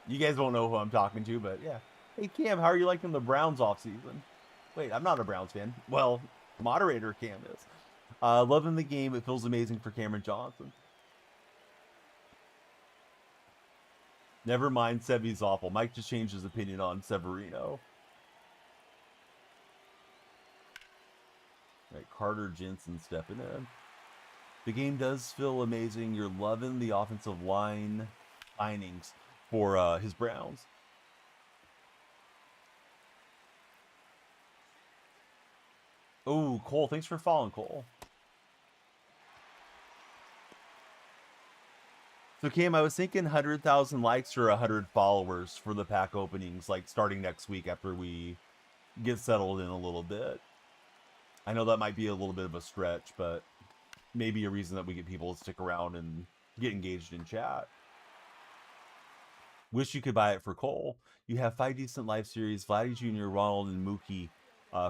You guys won't know who I'm talking to, but yeah. Hey, Cam, how are you liking the Browns off season? Wait, I'm not a Browns fan. Well, moderator Cam is. Loving the game. It feels amazing for Cameron Johnson. Never mind, Sevy's awful. Mike just changed his opinion on Severino. Right, Carter Jensen stepping in. The game does feel amazing. You're loving the offensive line signings for his Browns. Oh, Cole, thanks for following, Cole. So, Cam, I was thinking 100,000 likes or 100 followers for the pack openings, like starting next week after we get settled in a little bit. I know that might be a little bit of a stretch, but maybe a reason that we get people to stick around and get engaged in chat. Wish you could buy it for Cole. You have 5 decent live series, Vladdy Jr., Ronald, and Mookie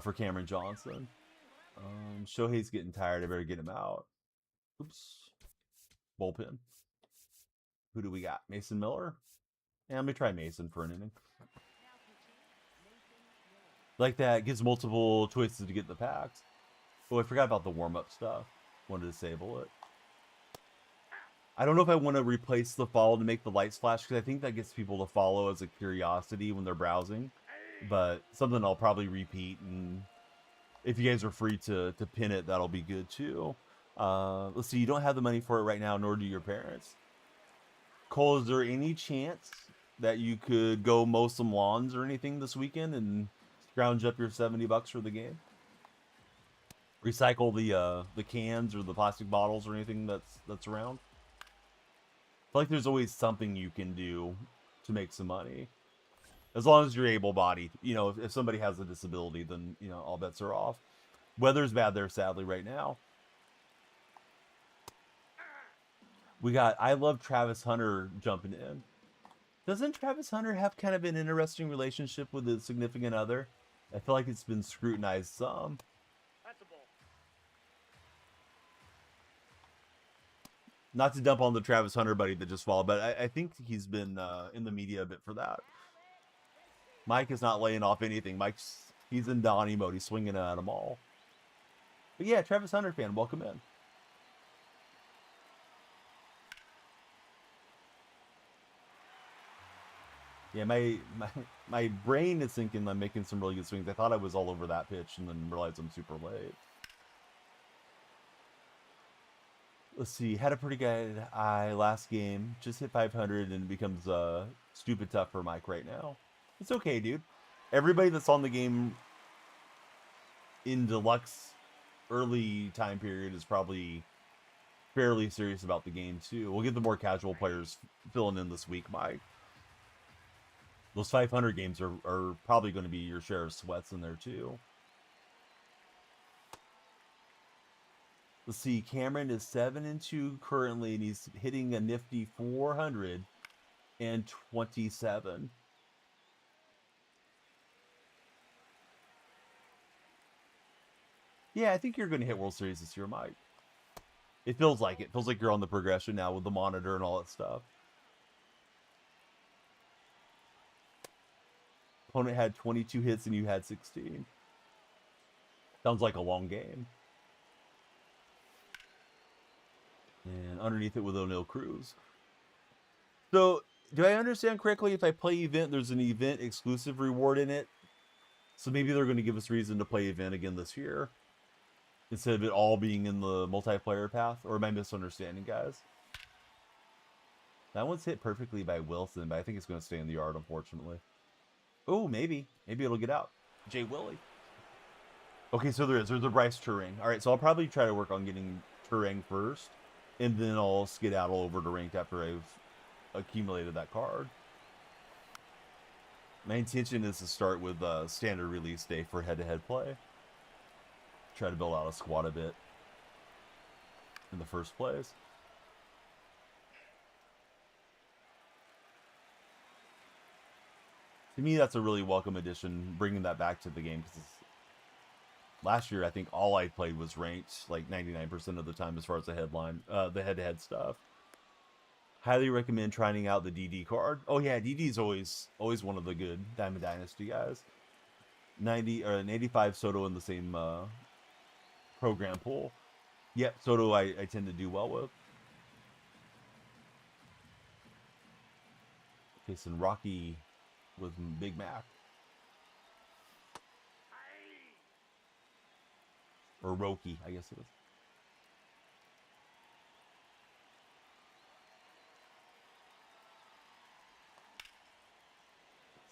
for Cameron Johnson. Shohei's getting tired. I better get him out. Oops. Bullpen. Who do we got? Mason Miller? Yeah, let me try Mason for an inning. Like that, gives multiple choices to get the packs. Oh, I forgot about the warm-up stuff. Wanted to disable it. I don't know if I want to replace the follow to make the lights flash, because I think that gets people to follow as a curiosity when they're browsing. But something I'll probably repeat, and if you guys are free to pin it, that'll be good too. Let's see, you don't have the money for it right now, nor do your parents. Cole, is there any chance that you could go mow some lawns or anything this weekend and scrounge up your $70 for the game? Recycle the cans or the plastic bottles or anything that's around. I feel like there's always something you can do to make some money, as long as you're able-bodied. If somebody has a disability, then all bets are off. Weather's bad there, sadly, right now. We got I Love Travis Hunter jumping in. Doesn't Travis Hunter have kind of an interesting relationship with his significant other? I feel like it's been scrutinized some. That's a ball. Not to dump on the Travis Hunter buddy that just followed, but I think he's been in the media a bit for that. Mike is not laying off anything. He's in Donnie mode. He's swinging at them all. But yeah, Travis Hunter fan, welcome in. Yeah, my brain is thinking I'm making some really good swings. I thought I was all over that pitch and then realized I'm super late. Let's see. Had a pretty good eye last game. Just hit 500 and it becomes stupid tough for Mike right now. It's okay, dude. Everybody that's on the game in deluxe early time period is probably fairly serious about the game too. We'll get the more casual players filling in this week, Mike. Those 500 games are probably going to be your share of sweats in there too. Let's see. Cameron is 7-2 currently, and he's hitting a nifty 427. Yeah, I think you're going to hit World Series this year, Mike. It feels like it. It feels like you're on the progression now with the monitor and all that stuff. Opponent had 22 hits and you had 16. Sounds like a long game. And underneath it with O'Neill Cruz. So, do I understand correctly? If I play event, there's an event exclusive reward in it. So maybe they're going to give us reason to play event again this year, instead of it all being in the multiplayer path. Or am I misunderstanding, guys? That one's hit perfectly by Wilson, but I think it's going to stay in the yard, unfortunately. Oh, maybe. Maybe it'll get out. Jay Willie. Okay, so there's a Bryce Turing. All right, so I'll probably try to work on getting Turing first, and then I'll skedaddle over to ranked after I've accumulated that card. My intention is to start with standard release day for head-to-head play. Try to build out a squad a bit in the first place. To me, that's a really welcome addition, bringing that back to the game, because last year I think all I played was ranked like 99% of the time as far as the head-to-head stuff. Highly recommend trying out the DD card. Oh yeah, DD is always one of the good Diamond Dynasty guys. 90 or an 85 Soto in the same program pool. Yep, Soto I tend to do well with. Facing Rocky with Big Mac. Or Roki, I guess it is.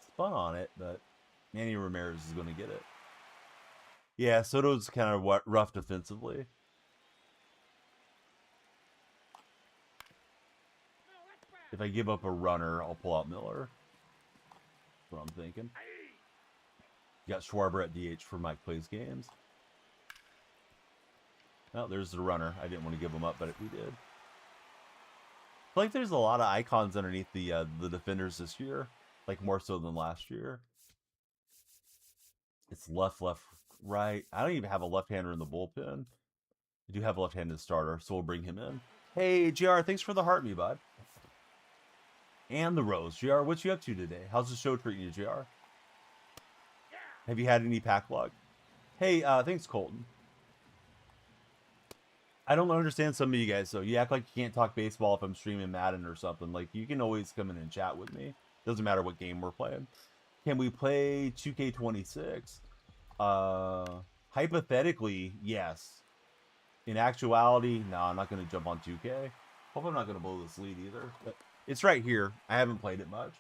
Spun on it, but Manny Ramirez is going to get it. Yeah, Soto's kind of rough defensively. If I give up a runner, I'll pull out Miller. That's what I'm thinking. Got Schwarber at DH for Mike Plays Games. Oh, there's the runner. I didn't want to give him up, but we did. I feel like there's a lot of icons underneath the defenders this year, like more so than last year. It's left, right. I don't even have a left-hander in the bullpen. I do have a left-handed starter, so we'll bring him in. Hey, JR, thanks for the heart, me bud. And the rose. JR, what you up to today? How's the show treating you, JR? Have you had any pack luck? Hey, thanks, Colton. I don't understand some of you guys, though. You act like you can't talk baseball if I'm streaming Madden or something. Like, you can always come in and chat with me. Doesn't matter what game we're playing. Can we play 2K26? Hypothetically, yes. In actuality, no, I'm not going to jump on 2K. Hope I'm not going to blow this lead either. But it's right here. I haven't played it much.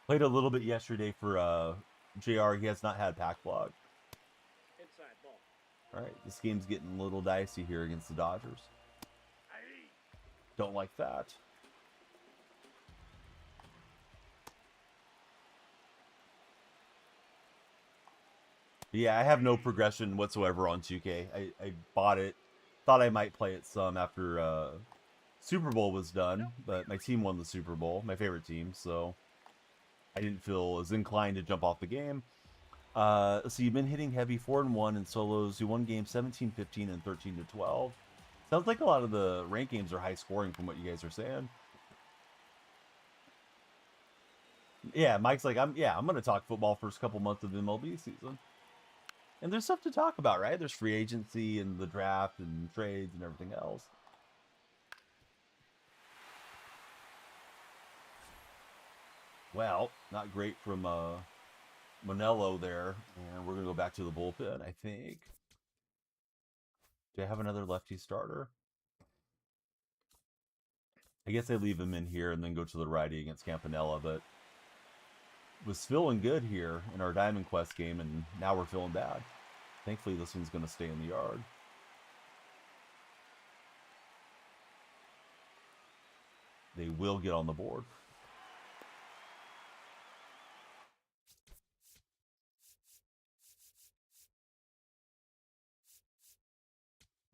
Played a little bit yesterday for JR. He has not had pack log. Inside ball. All right, this game's getting a little dicey here against the Dodgers. Don't like that. But yeah, I have no progression whatsoever on 2K. I bought it, thought I might play it some after Super Bowl was done, but my team won the Super Bowl, my favorite team, so I didn't feel as inclined to jump off the game. So you've been hitting heavy 4-1 in solos. You won games 17-15 and 13-12. Sounds like a lot of the rank games are high scoring from what you guys are saying. Yeah, Mike's like, I'm going to talk football first couple months of the MLB season. And there's stuff to talk about, right? There's free agency and the draft and trades and everything else. Well, not great from Manello there. And we're going to go back to the bullpen, I think. Do I have another lefty starter? I guess I leave him in here and then go to the righty against Campanella, but was feeling good here in our Diamond Quest game, and now we're feeling bad. Thankfully, this one's going to stay in the yard. They will get on the board.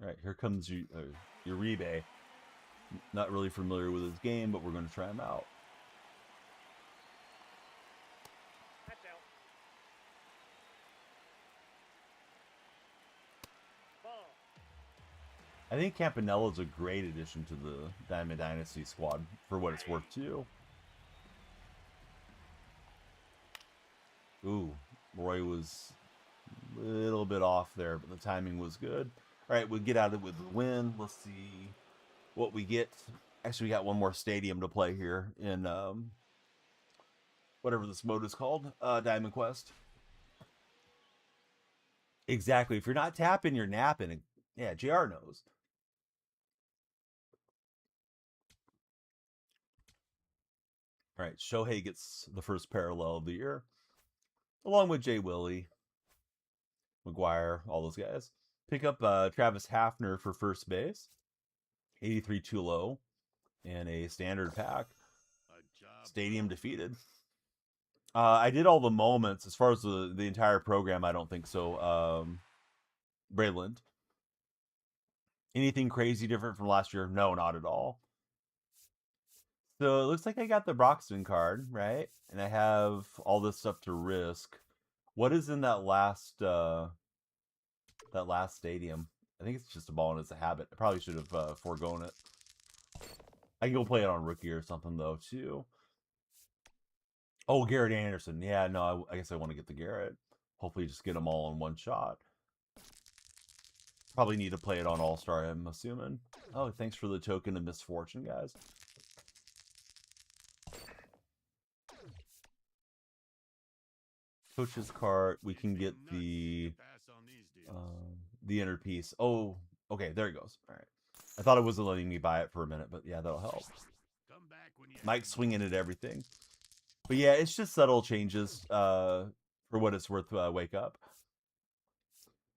All right, here comes Uribe. Not really familiar with his game, but we're going to try him out. That's out. Ball. I think Campanella's a great addition to the Diamond Dynasty squad for what it's worth, too. Ooh, Roy was a little bit off there, but the timing was good. All right, we'll get out of it with the win. Let's see what we get. Actually, we got one more stadium to play here in whatever this mode is called, Diamond Quest. Exactly. If you're not tapping, you're napping. Yeah, JR knows. All right, Shohei gets the first parallel of the year, along with Jay Willie, McGuire, all those guys. Pick up Travis Hafner for first base, 83 too low, and a standard pack. Stadium defeated. I did all the moments. As far as the entire program, I don't think so. Brayland. Anything crazy different from last year? No, not at all. So it looks like I got the Broxton card, right? And I have all this stuff to risk. What is in that last stadium? I think it's just a ball and it's a habit. I probably should have foregone it. I can go play it on rookie or something though too. Oh, Garrett Anderson. Yeah, no, I guess I want to get the Garrett. Hopefully just get them all in one shot. Probably need to play it on All-Star, I'm assuming. Oh, thanks for the token of misfortune, guys. Coach's card. We can get the inner piece. Oh, okay, there it goes. All right. I thought it wasn't letting me buy it for a minute, but yeah, that'll help. Mike's swinging at everything. But yeah, it's just subtle changes for what it's worth. Wake up.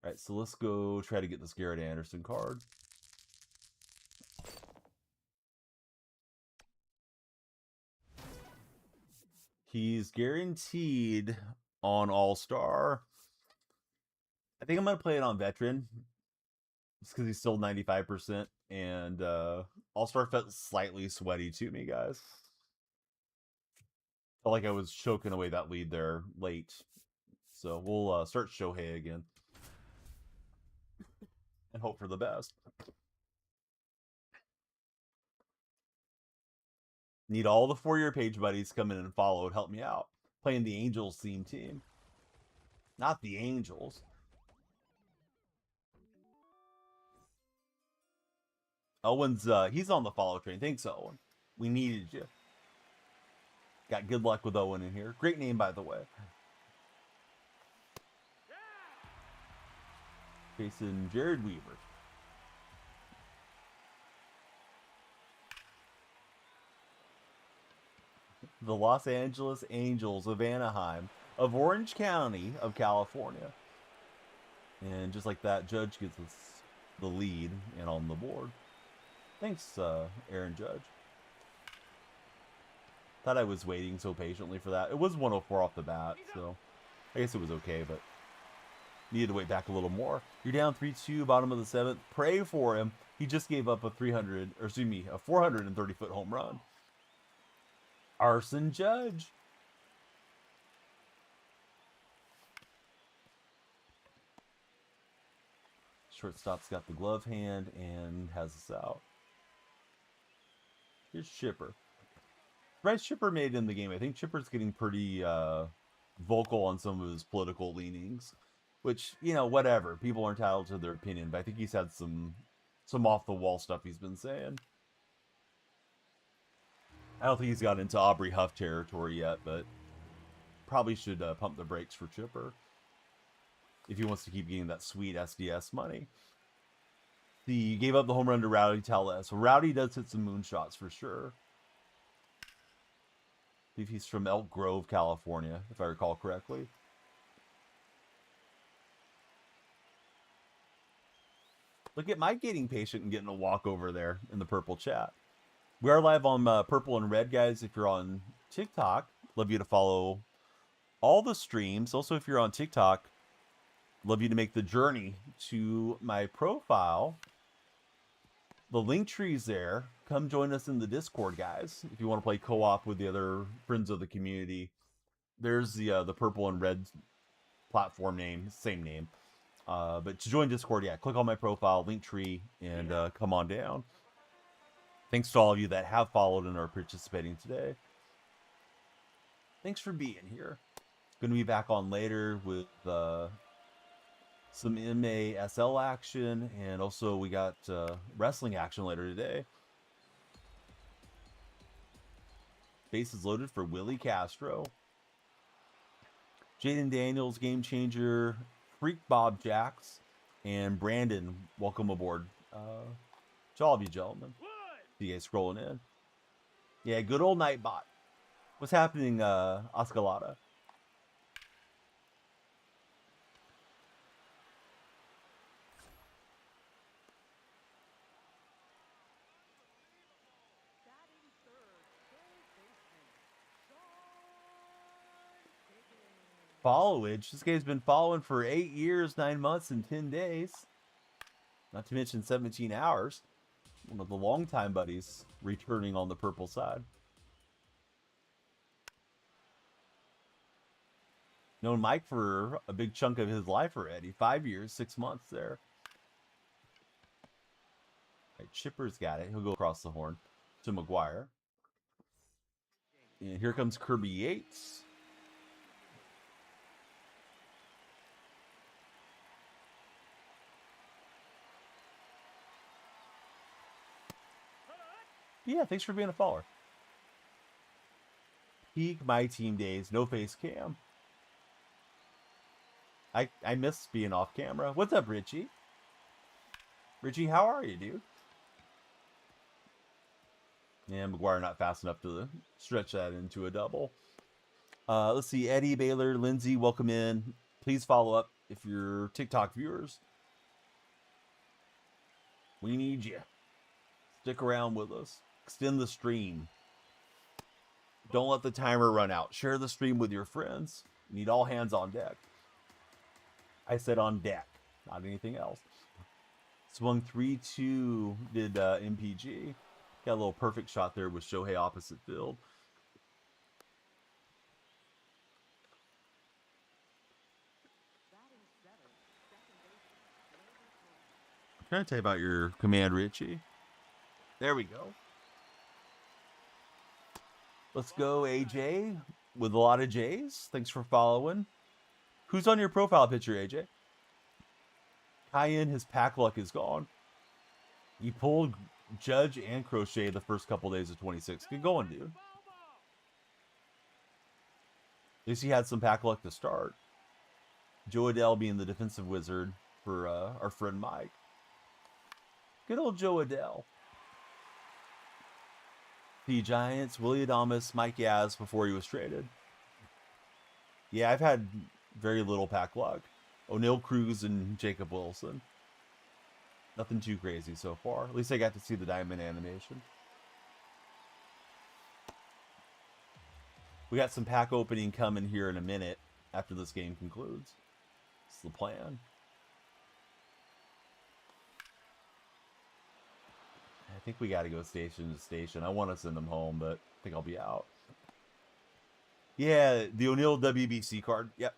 All right, so let's go try to get this Garrett Anderson card. He's guaranteed on All-Star. I think I'm going to play it on Veteran. Just because he's still 95%. And All-Star felt slightly sweaty to me, guys. Felt like I was choking away that lead there late. So we'll start Shohei again. And hope for the best. Need all the 4-year page buddies come in and follow and help me out. Playing the Angels theme team. Not the Angels. Owen's, he's on the follow train. Thanks, Owen. We needed you. Got good luck with Owen in here. Great name, by the way. Facing Jared Weaver. The Los Angeles Angels of Anaheim, of Orange County, of California. And just like that, Judge gets us the lead and on the board. Thanks, Aaron Judge. Thought I was waiting so patiently for that. It was 104 off the bat, so I guess it was okay, but needed to wait back a little more. You're down 3-2, bottom of the 7th. Pray for him. He just gave up a 430-foot home run. Arson Judge. Shortstop's got the glove hand and has us out. Here's Chipper. Bryce Chipper made it in the game. I think Chipper's getting pretty vocal on some of his political leanings, which, you know, whatever. People are entitled to their opinion, but I think he's had some off-the-wall stuff he's been saying. I don't think he's got into Aubrey Huff territory yet, but probably should pump the brakes for Chipper if he wants to keep getting that sweet SDS money. He gave up the home run to Rowdy Tellez. So Rowdy does hit some moonshots for sure. I believe he's from Elk Grove, California, if I recall correctly. Look at Mike getting patient and getting a walk over there in the purple chat. We are live on Purple and Red, guys. If you're on TikTok, love you to follow all the streams. Also, if you're on TikTok, love you to make the journey to my profile. The link tree's there. Come join us in the Discord, guys. If you want to play co-op with the other friends of the community, there's the Purple and Red platform name, same name. But to join Discord, yeah, click on my profile, link tree, and come on down. Thanks to all of you that have followed and are participating today. Thanks for being here. Going to be back on later with some MASL action, and also we got wrestling action later today. Bases loaded for Willie Castro. Jaden Daniels, Game Changer, Freak Bob Jacks, and Brandon, welcome aboard. To all of you gentlemen. See you guys scrolling in. Yeah, good old Nightbot. What's happening, Oscalada? Followage. This guy's been following for 8 years, 9 months, and 10 days. Not to mention 17 hours. One of the longtime buddies returning on the purple side. Known Mike for a big chunk of his life already. 5 years, 6 months there. All right, Chipper's got it. He'll go across the horn to McGuire. And here comes Kirby Yates. Yeah, thanks for being a follower. Peak my team days, no face cam. I miss being off camera. What's up, Richie? Richie, how are you, dude? Yeah, McGuire not fast enough to stretch that into a double. Let's see, Eddie, Baylor, Lindsay, welcome in. Please follow up if you're TikTok viewers. We need you. Stick around with us. Extend the stream. Don't let the timer run out. Share the stream with your friends. You need all hands on deck. I said on deck, not anything else. Swung 3-2, did MPG. Got a little perfect shot there with Shohei opposite field. I'm trying to tell you about your command, Richie. There we go. Let's go, AJ, with a lot of J's. Thanks for following. Who's on your profile picture, AJ? Cayenne, his pack luck is gone. He pulled Judge and Crochet the first couple days of 26. Good going, dude. At least he had some pack luck to start. Joe Adele being the defensive wizard for our friend Mike. Good old Joe Adele. The Giants, Willie Adames, Mike Yaz before he was traded. Yeah, I've had very little pack luck. O'Neal Cruz and Jacob Wilson. Nothing too crazy so far. At least I got to see the diamond animation. We got some pack opening coming here in a minute after this game concludes. That's the plan. I think we got to go station to station. I want to send them home, but I think I'll be out. Yeah, the O'Neal WBC card. Yep.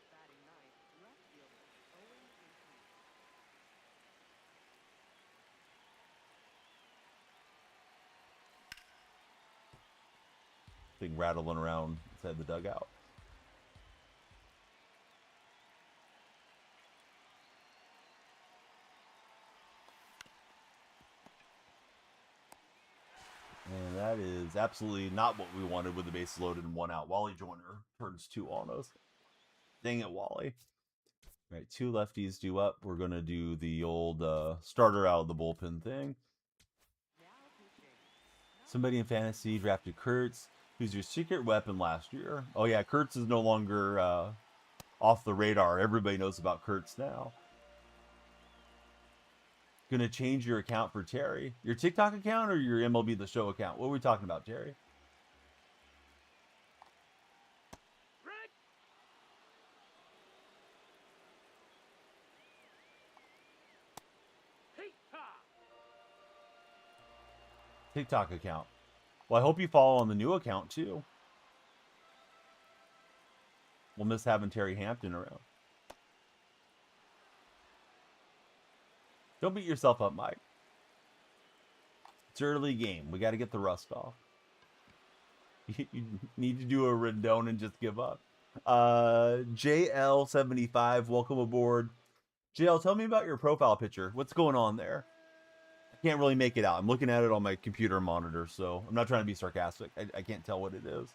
Thing rattling around inside the dugout. And that is is absolutely not what we wanted with the bases loaded and 1 out. Wally Joyner turns 2 on us. Dang it, Wally. All right, 2 lefties due up. We're going to do the old starter out of the bullpen thing. Somebody in fantasy drafted Kurtz, who's your secret weapon last year. Oh, yeah, Kurtz is no longer off the radar. Everybody knows about Kurtz now. Gonna change your account for Terry. Your TikTok account or your MLB The Show account? What are we talking about, Terry? Rick. TikTok account. Well, I hope you follow on the new account too. We'll miss having Terry Hampton around. Don't beat yourself up, Mike. It's early game. We got to get the rust off. You need to do a Rendon and just give up. JL75, welcome aboard. JL, tell me about your profile picture. What's going on there? I can't really make it out. I'm looking at it on my computer monitor, so I'm not trying to be sarcastic. I can't tell what it is.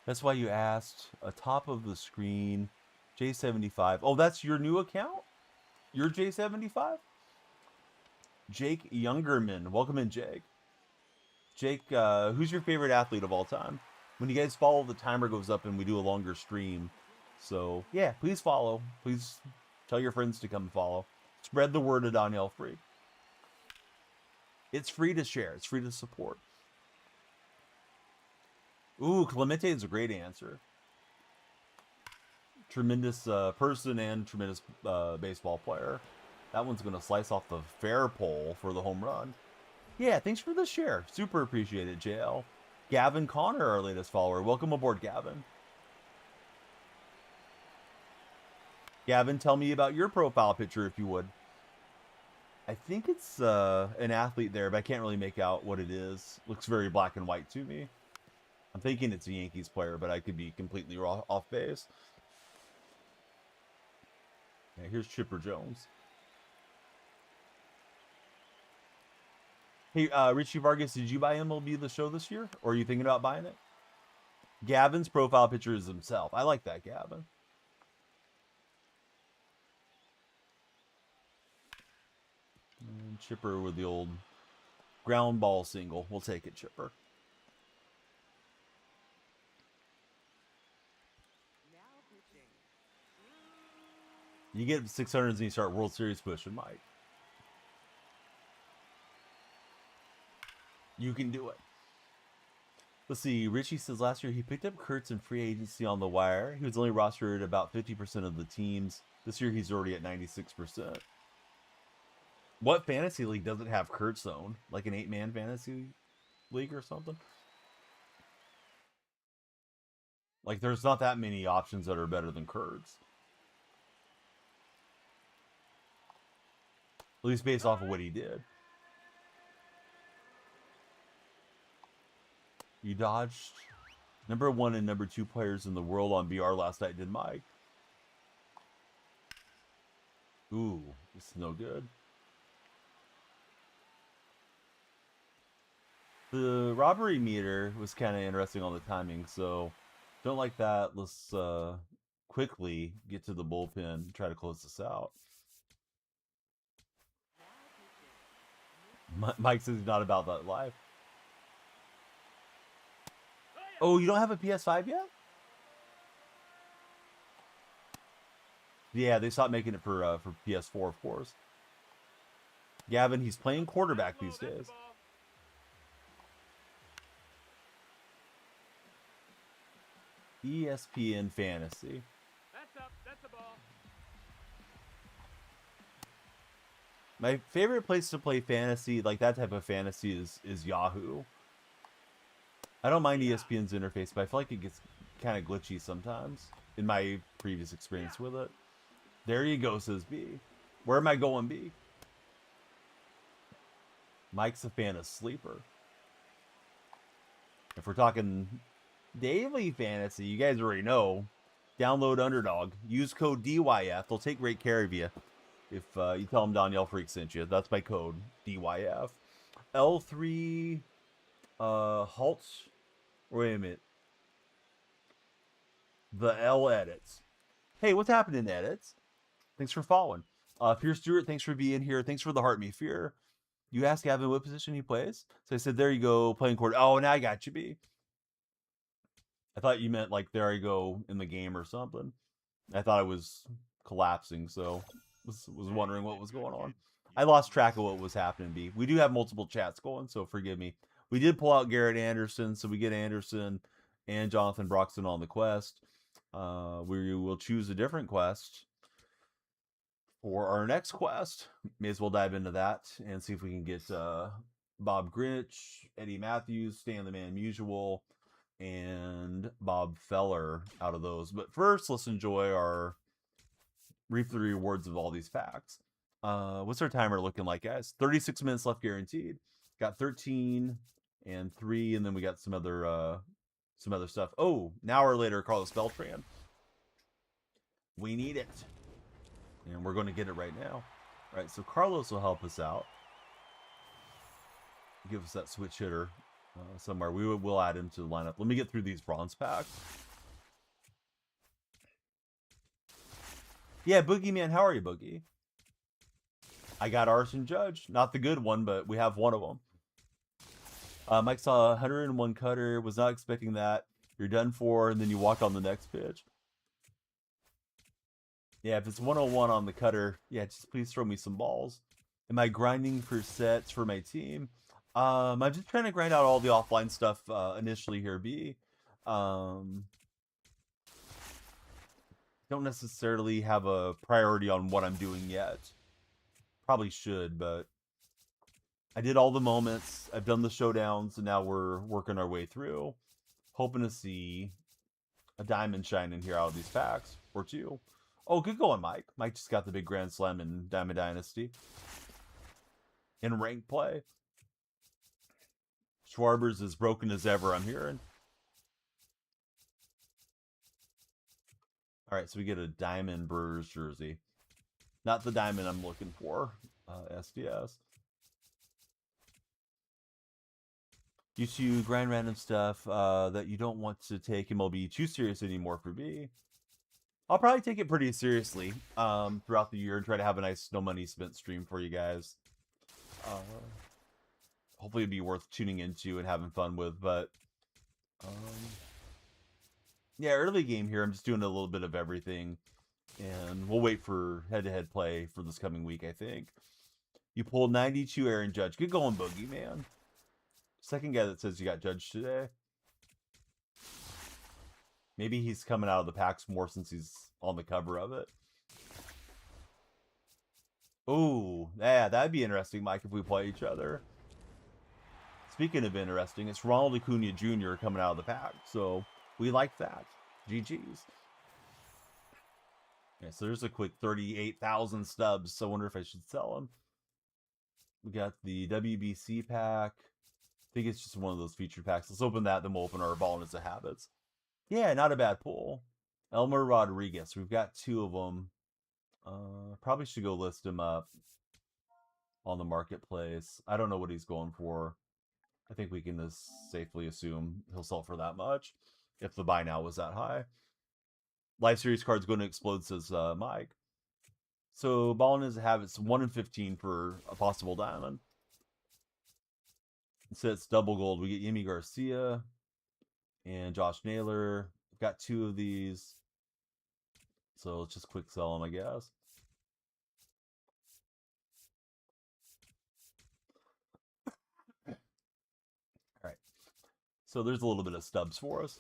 That's why you asked. A top of the screen. J75. Oh, that's your new account? You're J75? Jake Youngerman. Welcome in, Jake. Jake, who's your favorite athlete of all time? When you guys follow, the timer goes up and we do a longer stream. So, yeah, please follow. Please tell your friends to come follow. Spread the word of DonyellFreak. It's free to share. It's free to support. Ooh, Clemente is a great answer. Tremendous person and tremendous baseball player. That one's going to slice off the fair pole for the home run. Yeah, thanks for the share. Super appreciate it, JL. Gavin Connor, our latest follower. Welcome aboard, Gavin. Gavin, tell me about your profile picture, if you would. I think it's an athlete there, but I can't really make out what it is. Looks very black and white to me. I'm thinking it's a Yankees player, but I could be completely off base. Yeah, here's Chipper Jones. Hey, Richie Vargas, did you buy MLB The Show this year? Or are you thinking about buying it? Gavin's profile picture is himself. I like that, Gavin. And Chipper with the old ground ball single. We'll take it, Chipper. You get 600s and you start World Series pushing, Mike. You can do it. Let's see. Richie says last year he picked up Kurtz in free agency on the wire. He was only rostered at about 50% of the teams. This year he's already at 96%. What fantasy league doesn't have Kurtz owned? Like an 8-man fantasy league or something? Like there's not that many options that are better than Kurtz. At least based off of what he did. You dodged number 1 and number 2 players in the world on BR last night, did Mike? Ooh, this is no good. The robbery meter was kind of interesting on the timing, so don't like that. Let's quickly get to the bullpen and try to close this out. Mike says he's not about that life. Oh, you don't have a PS5 yet? Yeah, they stopped making it for PS4, of course. Gavin, he's playing quarterback these days. ESPN Fantasy. That's up. That's a ball. My favorite place to play fantasy, like that type of fantasy, is Yahoo. I don't mind ESPN's interface, but I feel like it gets kind of glitchy sometimes in my previous experience with it. There you go, says B. Where am I going, B? Mike's a fan of Sleeper. If we're talking daily fantasy, you guys already know. Download Underdog. Use code DYF. They'll take great care of you. If you tell them DonyellFreak sent you, that's my code, DYF. L3 halts. Wait a minute. The L edits. Hey, what's happening, edits? Thanks for following. Pierce Stewart, thanks for being here. Thanks for the Heart Me Fear. You asked Gavin what position he plays. So I said, there you go, playing court. Oh, now I got you, B. I thought you meant like there you go in the game or something. I thought I was collapsing, so was wondering what was going on. I lost track of what was happening, B. We do have multiple chats going, so forgive me. We did pull out Garrett Anderson, so we get Anderson and Jonathan Broxton on the quest. We will choose a different quest for our next quest. May as well dive into that and see if we can get Bob Grinch, Eddie Matthews, Stan the Man Musial, and Bob Feller out of those. But first, let's enjoy our reap the rewards of all these facts. What's our timer looking like, guys? 36 minutes left guaranteed. Got 13 and 3, and then we got some other stuff. Oh, an hour later, Carlos Beltran. We need it. And we're going to get it right now. All right, so Carlos will help us out. Give us that switch hitter somewhere. We'll add him to the lineup. Let me get through these bronze packs. Yeah, Boogeyman, how are you, Boogie? I got Arson Judge. Not the good one, but we have one of them. Mike saw 101 cutter. Was not expecting that. You're done for, and then you walk on the next pitch. Yeah, if it's 101 on the cutter, yeah, just please throw me some balls. Am I grinding for sets for my team? I'm just trying to grind out all the offline stuff initially here, B. Don't necessarily have a priority on what I'm doing yet. Probably should, but I did all the moments. I've done the showdowns, and now we're working our way through. Hoping to see a diamond shine in here out of these packs, or two. Oh, good going, Mike. Mike just got the big Grand Slam in Diamond Dynasty. In rank play. Schwarber's as broken as ever, I'm hearing. All right, so we get a Diamond Brewers jersey. Not the diamond I'm looking for. SDS. Due to grind random stuff that you don't want to take MLB too serious anymore for B. I'll probably take it pretty seriously throughout the year and try to have a nice no money spent stream for you guys. Hopefully it'd be worth tuning into and having fun with, but yeah, early game here, I'm just doing a little bit of everything, and we'll wait for head-to-head play for this coming week, I think. You pulled 92 Aaron Judge. Good going, Boogie, man. Second guy that says you got Judge today. Maybe he's coming out of the packs more since he's on the cover of it. Oh, yeah, that'd be interesting, Mike, if we play each other. Speaking of interesting, it's Ronald Acuna Jr. coming out of the pack, so we like that. GG's. Yeah, so there's a quick 38,000 stubs, so I wonder if I should sell them. We got the WBC pack. I think it's just one of those featured packs. Let's open that, then we'll open our Ballness of Habits. Yeah, not a bad pull. Elmer Rodriguez. We've got two of them. Probably should go list him up on the marketplace. I don't know what he's going for. I think we can just safely assume he'll sell for that much if the buy now was that high. Live Series card's going to explode, says Mike. So Ballness of Habits 1 in 15 for a possible diamond. Instead, it's double gold. We get Yimi Garcia and Josh Naylor. We've got two of these. So let's just quick sell them, I guess. All right. So there's a little bit of stubs for us.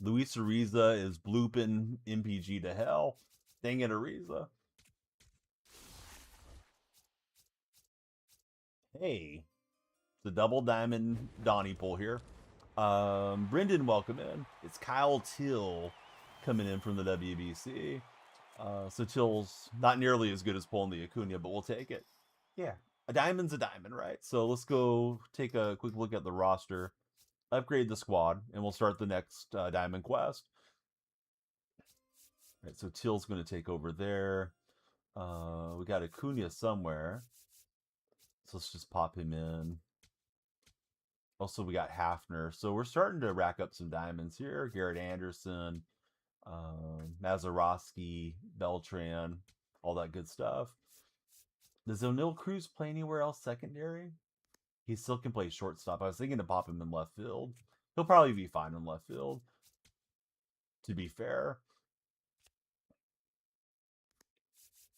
Luis Ariza is blooping MPG to hell. Dang it, Ariza. Hey, the double diamond Donnie pull here. Brendan, welcome in. It's Kyle Till coming in from the WBC. So Till's not nearly as good as pulling the Acuna, but we'll take it. Yeah, a diamond's a diamond, right? So let's go take a quick look at the roster, upgrade the squad, and we'll start the next diamond quest. Right, so Teal's going to take over there. We got Acuna somewhere. So let's just pop him in. Also, we got Hafner. So we're starting to rack up some diamonds here. Garrett Anderson, Mazeroski, Beltran, all that good stuff. Does O'Neill Cruz play anywhere else secondary? He still can play shortstop. I was thinking to pop him in left field. He'll probably be fine in left field, to be fair.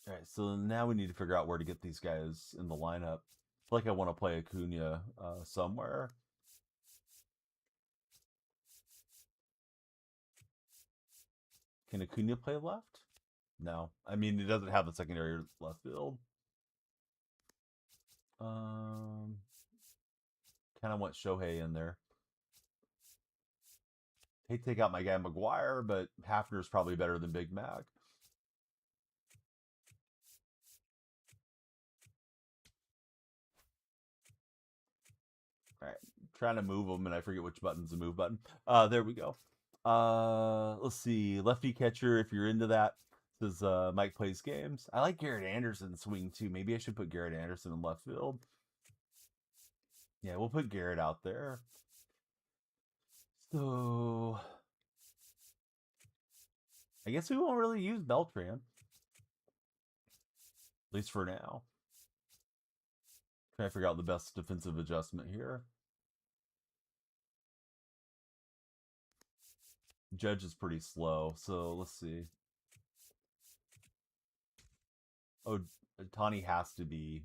All right, so now we need to figure out where to get these guys in the lineup. I feel like I want to play Acuna somewhere. Can Acuna play left? No. I mean, he doesn't have the secondary left field. Kind of want Shohei in there. Hate to take out my guy McGuire, but Hafner's probably better than Big Mac. All right, trying to move him, and I forget which button's the move button. There we go. Let's see, lefty catcher. If you're into that, says Mike plays games. I like Garrett Anderson swing too. Maybe I should put Garrett Anderson in left field. Yeah, we'll put Garrett out there. So I guess we won't really use Beltran, at least for now. Trying to figure out the best defensive adjustment here. Judge is pretty slow, so let's see. Oh, Tani has to be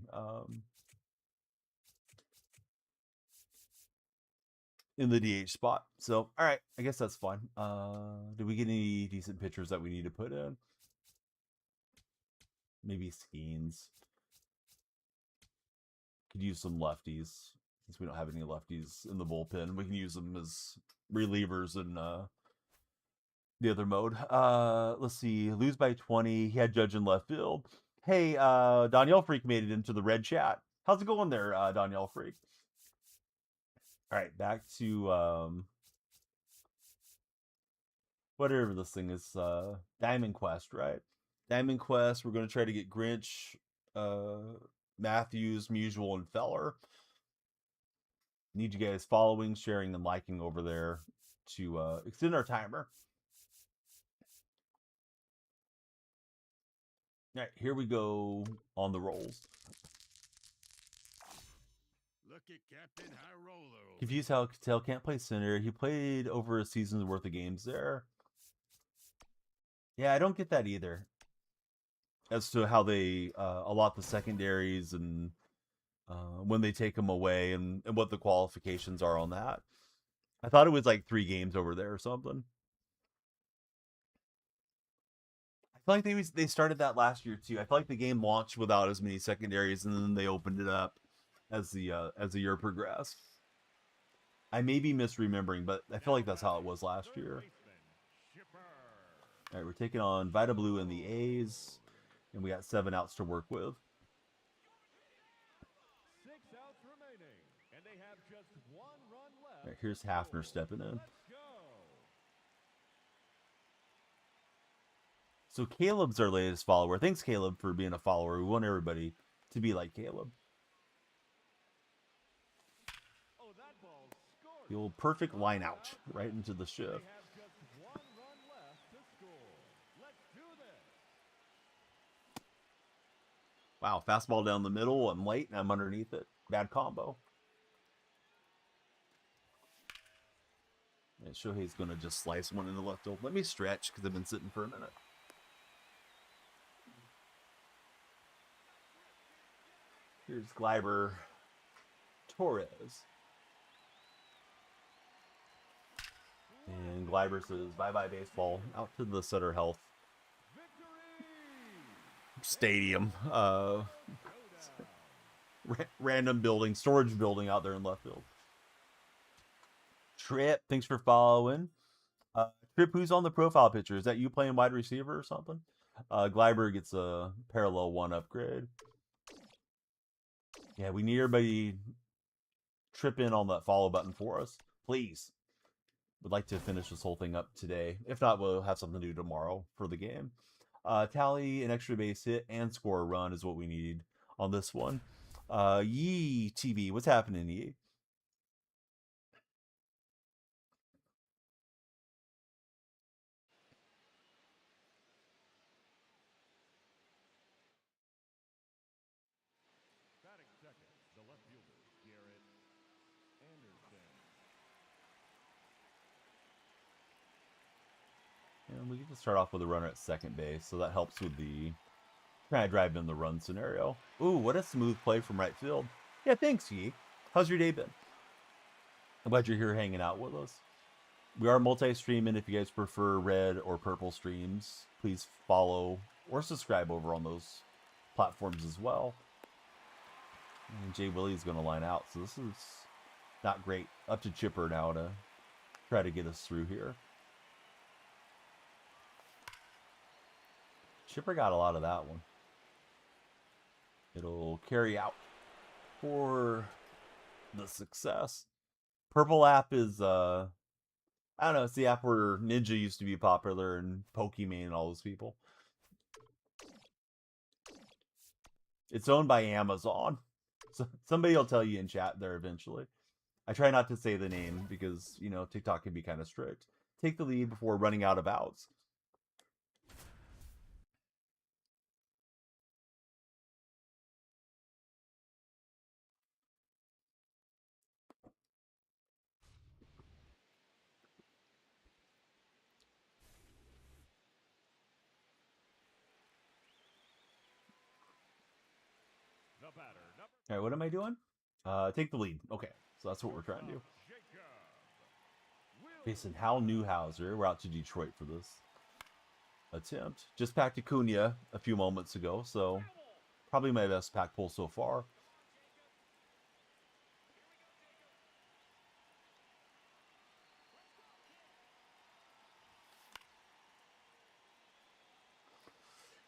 in the DH spot. So, all right, I guess that's fine. Do we get any decent pitchers that we need to put in? Maybe Skeens. Could use some lefties since we don't have any lefties in the bullpen. We can use them as relievers in the other mode. Let's see. Lose by 20. He had Judge in left field. Hey, DonyellFreak made it into the red chat. How's it going there, DonyellFreak? All right, back to whatever this thing is. Diamond Quest, right? Diamond Quest. We're going to try to get Grinch, Matthews, Musial, and Feller. Need you guys following, sharing, and liking over there to extend our timer. All right, here we go on the rolls. Look at Captain High Roller. Confused how Cattell can't play center. He played over a season's worth of games there. Yeah, I don't get that either. As to how they allot the secondaries and when they take them away and what the qualifications are on that. I thought it was like 3 games over there or something. I feel like they started that last year too. I feel like the game launched without as many secondaries, and then they opened it up as the year progressed. I may be misremembering, but I feel like that's how it was last year. All right, we're taking on Vita Blue and the A's, and we got 7 outs to work with. 6 outs remaining, and they have just 1 run left. All right, here's Hafner stepping in. Let's go. So Caleb's our latest follower. Thanks, Caleb, for being a follower. We want everybody to be like Caleb. Oh, that ball scored. The old perfect line out right into the They shift. have just 1 run left to score. Let's do this. Wow, fastball down the middle. I'm late and I'm underneath it. Bad combo. And Shohei's going to just slice one in the left field. Let me stretch because I've been sitting for a minute. Here's Gleyber Torres. And Gleyber says, bye-bye baseball. Out to the Sutter Health Stadium. Random building, storage building out there in left field. Trip, thanks for following. Trip, who's on the profile picture? Is that you playing wide receiver or something? Gleyber gets a parallel 1 upgrade. Yeah, we need everybody trip in on that follow button for us, please. Would like to finish this whole thing up today. If not, we'll have something to do tomorrow for the game. Tally an extra base hit and score a run is what we need on this one. Yee TV, what's happening, Yee? Batting second, the left fielder, Garrett Anderson. And we get to start off with a runner at second base, so that helps with the trying to drive in the run scenario. Ooh, what a smooth play from right field. Yeah, thanks, Yee. How's your day been? I'm glad you're here hanging out with us. We are multi-streaming. If you guys prefer red or purple streams, please follow or subscribe over on those platforms as well. And Jay Willie's going to line out, so this is not great. Up to Chipper now to try to get us through here. Chipper got a lot of that one. It'll carry out for the success. Purple app is, I don't know, it's the app where Ninja used to be popular and Pokemon and all those people. It's owned by Amazon. So somebody will tell you in chat there eventually. I try not to say the name because, you know, TikTok can be kind of strict. Take the lead before running out of outs. The batter, number All right, what am I doing? Take the lead. Okay, so that's what we're trying to do. Jacob. Facing Hal Newhouser. We're out to Detroit for this attempt. Just packed Acuna a few moments ago, so probably my best pack pull so far.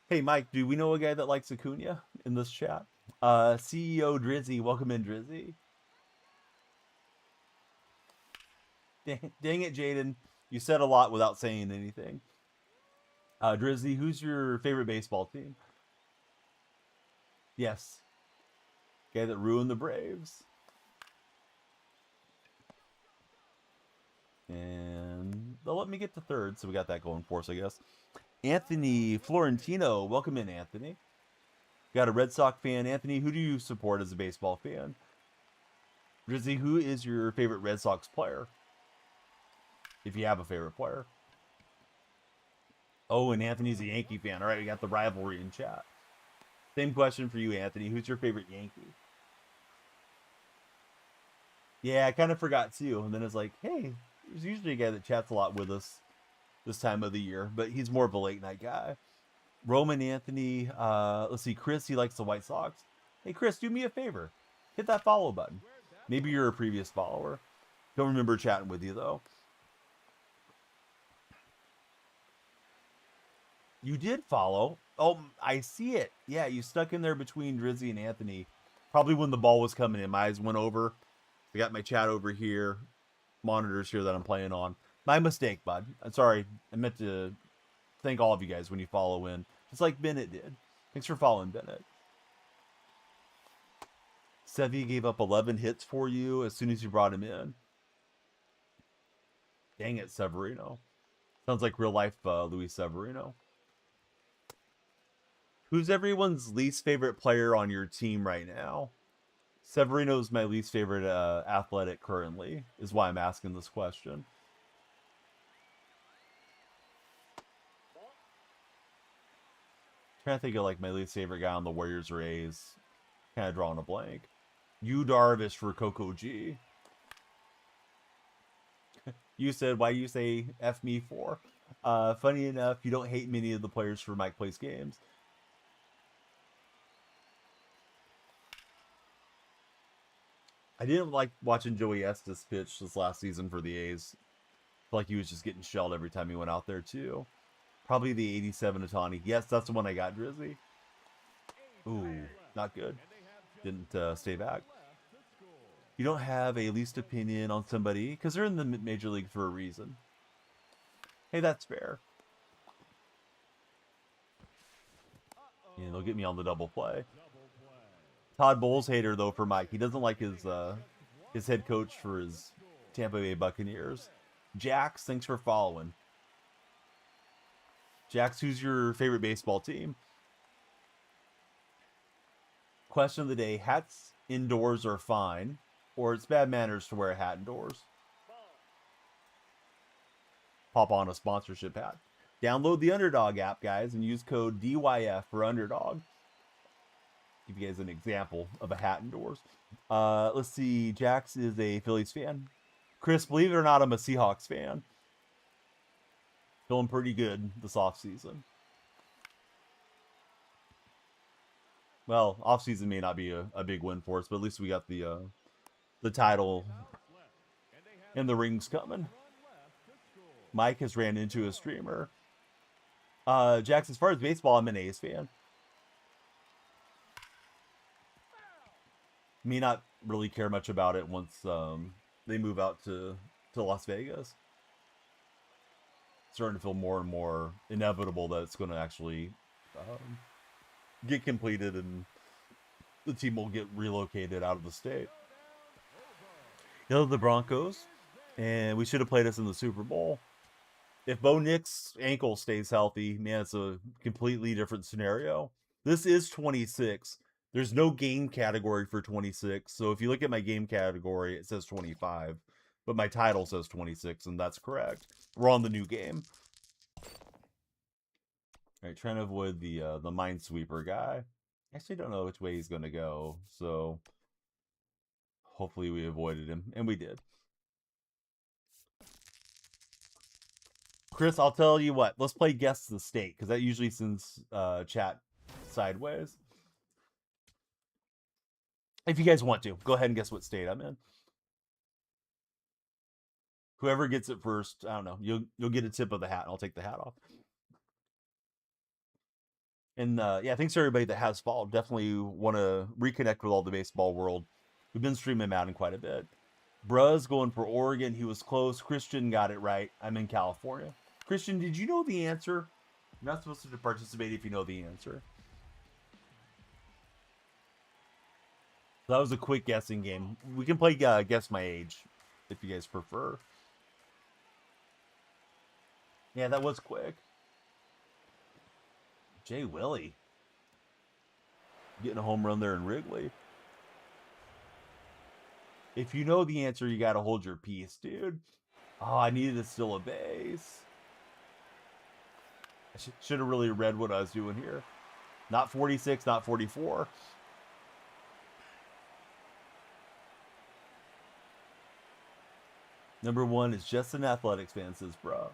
Hey, Mike, do we know a guy that likes Acuna in this chat? CEO Drizzy, welcome in, Drizzy. Dang it, Jaden. You said a lot without saying anything. Drizzy, who's your favorite baseball team? Yes. Guy that ruined the Braves. And they'll let me get to third, so we got that going for us, I guess. Anthony Florentino, welcome in, Anthony. Got a Red Sox fan. Anthony, who do you support as a baseball fan? Drizzy, who is your favorite Red Sox player? If you have a favorite player. Oh, and Anthony's a Yankee fan. All right, we got the rivalry in chat. Same question for you, Anthony. Who's your favorite Yankee? Yeah, I kind of forgot too. And then it's like, hey, there's usually a guy that chats a lot with us this time of the year, but he's more of a late night guy. Roman Anthony, let's see, Chris, he likes the White Sox. Hey, Chris, do me a favor. Hit that follow button. Maybe you're a previous follower. Don't remember chatting with you, though. You did follow. Oh, I see it. Yeah, you stuck in there between Drizzy and Anthony. Probably when the ball was coming in. My eyes went over. I got my chat over here. Monitors here that I'm playing on. My mistake, bud. I'm sorry. I meant to thank all of you guys when you follow in. Just like Bennett did. Thanks for following, Bennett. Sevy gave up 11 hits for you as soon as you brought him in. Dang it, Severino. Sounds like real life Luis Severino. Who's everyone's least favorite player on your team right now? Severino's my least favorite athletic currently, is why I'm asking this question. Trying to think of like my least favorite guy on the Warriors or A's. Kind of drawing a blank. Yu Darvish for Coco G. You said, why you say F me for? Funny enough, you don't hate many of the players for Mike Plays Games. I didn't like watching Joey Estes pitch this last season for the A's. I feel like he was just getting shelled every time he went out there, too. Probably the 87 Otani. Yes, that's the one I got, Drizzy. Ooh, not good. Didn't stay back. You don't have a least opinion on somebody because they're in the major league for a reason. Hey, that's fair. Yeah, they'll get me on the double play. Todd Bowles hater though for Mike. He doesn't like his head coach for his Tampa Bay Buccaneers. Jax, thanks for following. Jax, who's your favorite baseball team? Question of the day: hats indoors are fine, or it's bad manners to wear a hat indoors? Pop on a sponsorship hat. Download the Underdog app, guys, and use code DYF for Underdog. Give you guys an example of a hat indoors. Let's see. Jax is a Phillies fan. Chris, believe it or not, I'm a Seahawks fan. Feeling pretty good this offseason. Well, offseason may not be a big win for us, but at least we got the title and the rings coming. Mike has ran into a streamer. Jax, as far as baseball, I'm an A's fan. May not really care much about it once they move out to Las Vegas. Starting to feel more and more inevitable that it's going to actually get completed and the team will get relocated out of the state. You know, the Broncos, and we should have played us in the Super Bowl. If Bo Nix's ankle stays healthy, man, it's a completely different scenario. This is 26. There's no game category for 26. So if you look at my game category, it says 25. But my title says 26, and that's correct. We're on the new game. All right, trying to avoid the Minesweeper guy. I actually don't know which way he's going to go. So hopefully we avoided him, and we did. Chris, I'll tell you what. Let's play Guess the State, because that usually sends chat sideways. If you guys want to, go ahead and guess what state I'm in. Whoever gets it first, I don't know. You'll get a tip of the hat, and I'll take the hat off. And yeah, thanks to everybody that has followed. Definitely want to reconnect with all the baseball world. We've been streaming Madden quite a bit. Bruz going for Oregon. He was close. Christian got it right. I'm in California. Christian, did you know the answer? You're not supposed to participate if you know the answer. That was a quick guessing game. We can play Guess My Age if you guys prefer. Yeah, that was quick. Jay Willie. Getting a home run there in Wrigley. If you know the answer, you got to hold your peace, dude. Oh, I needed to steal a base. I should have really read what I was doing here. Not 46, not 44. Number one is just an athletics fan, says bro.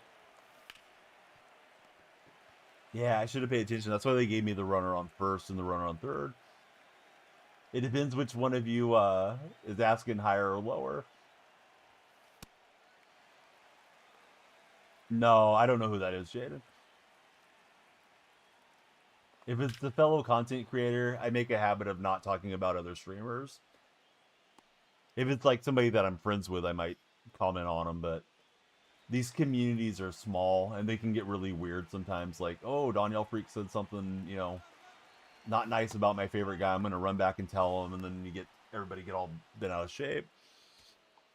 Yeah, I should have paid attention. That's why they gave me the runner on first and the runner on third. It depends which one of you is asking higher or lower. No, I don't know who that is, Jaden. If it's the fellow content creator, I make a habit of not talking about other streamers. If it's like somebody that I'm friends with, I might comment on them, but these communities are small and they can get really weird sometimes. Like, oh, DonyellFreak said something, you know, not nice about my favorite guy. I'm going to run back and tell him, and then you get everybody get all bent out of shape.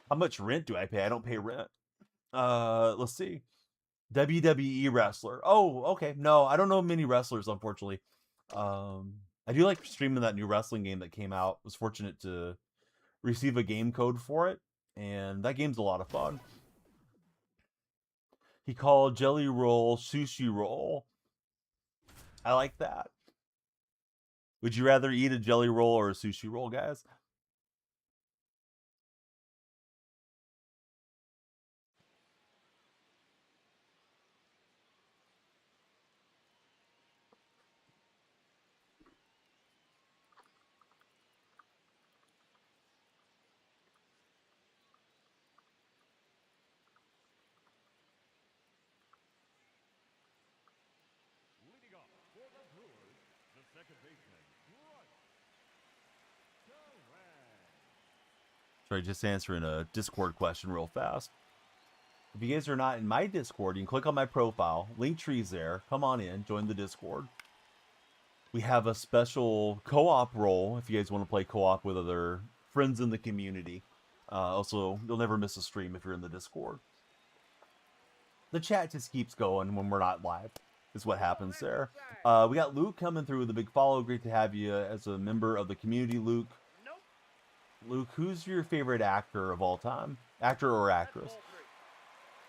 How much rent do I pay? I don't pay rent. Let's see. WWE wrestler. Oh, okay. No, I don't know many wrestlers, unfortunately. I do like streaming that new wrestling game that came out. Was fortunate to receive a game code for it, and that game's a lot of fun. He called jelly roll sushi roll. I like that. Would you rather eat a jelly roll or a sushi roll, guys? Leading off for the Brewers, the second baseman, Bryce Terang. Sorry, just answering a Discord question real fast. If you guys are not in my Discord, you can click on my profile. Linktree's there. Come on in. Join the Discord. We have a special co-op role if you guys want to play co-op with other friends in the community. Also, you'll never miss a stream if you're in the Discord. The chat just keeps going when we're not live, is what happens there. We got Luke coming through with a big follow. Great to have you as a member of the community, Luke. Nope. Luke, who's your favorite actor of all time? Actor or That's actress? ball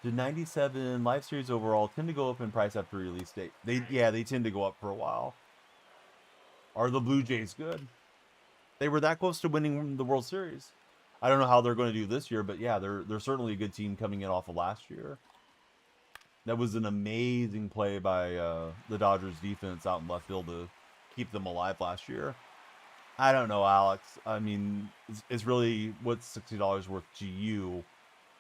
3. Did 97 live series overall tend to go up in price after release date? They tend to go up for a while. Are the Blue Jays good? They were that close to winning the World Series. I don't know how they're going to do this year, but yeah, they're certainly a good team coming in off of last year. That was an amazing play by the Dodgers defense out in left field to keep them alive last year. I don't know, Alex. I mean, it's really what's $60 worth to you.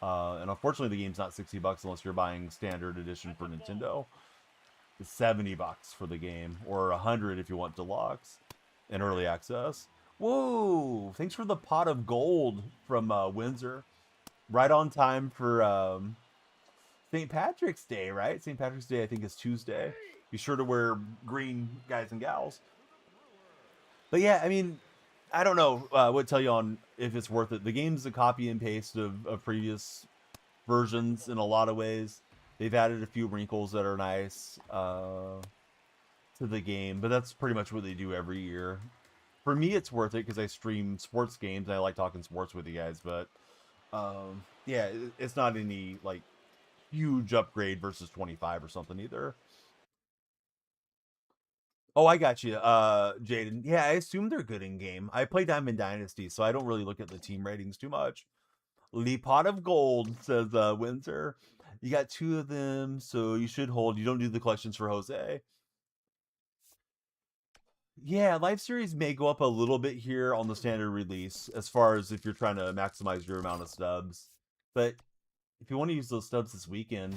And unfortunately, the game's not $60 unless you're buying standard edition for Nintendo. It's $70 for the game, or $100 if you want deluxe and early access. Whoa! Thanks for the pot of gold from Windsor. Right on time for St. Patrick's Day, right? St. Patrick's Day, I think, is Tuesday. Be sure to wear green, guys and gals. But yeah, I mean, I don't know what to tell you on if it's worth it. The game's a copy and paste of previous versions in a lot of ways. They've added a few wrinkles that are nice to the game, but that's pretty much what they do every year. For me, it's worth it because I stream sports games and I like talking sports with you guys. But yeah, it's not any like huge upgrade versus 25 or something either. Oh, I got you, Jaden. Yeah, I assume they're good in game. I play Diamond Dynasty, so I don't really look at the team ratings too much. Lee Pot of Gold, says Windsor. You got 2 of them, so you should hold. You don't do the collections for Jose. Yeah, Live Series may go up a little bit here on the standard release, as far as if you're trying to maximize your amount of stubs. But if you want to use those stubs this weekend,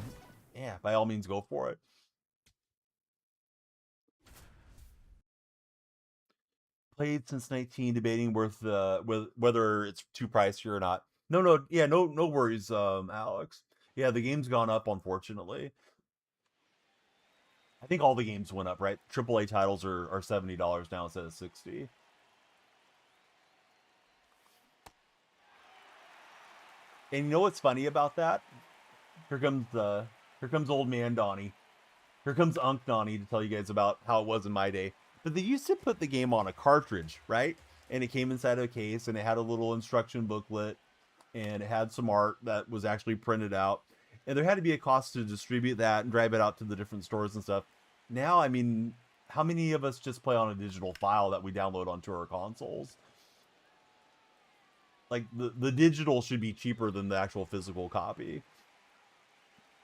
yeah, by all means, go for it. Played since 19, debating whether it's too pricey or not. No worries, Alex. Yeah, the game's gone up, unfortunately. I think all the games went up, right? AAA titles are $70 now instead of $60. And you know what's funny about that? Here comes old man Donnie. Here comes Unc Donnie to tell you guys about how it was in my day. But they used to put the game on a cartridge, right? And it came inside of a case, and it had a little instruction booklet, and it had some art that was actually printed out. And there had to be a cost to distribute that and drive it out to the different stores and stuff. Now, I mean, how many of us just play on a digital file that we download onto our consoles? Like, the digital should be cheaper than the actual physical copy.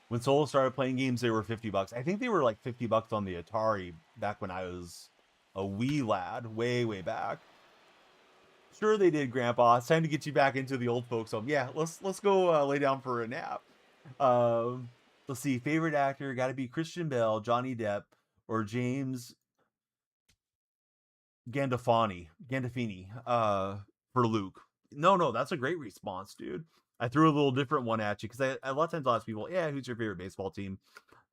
When Solo started playing games, they were $50. I think they were like $50 on the Atari back when I was a wee lad, way back. Sure, they did, Grandpa. It's time to get you back into the old folks home. Yeah, let's go lay down for a nap. Let's see. Favorite actor got to be Christian Bale, Johnny Depp, or James Gandolfini. For Luke. No, that's a great response, dude. I threw a little different one at you because a lot of times I'll ask people, yeah, who's your favorite baseball team?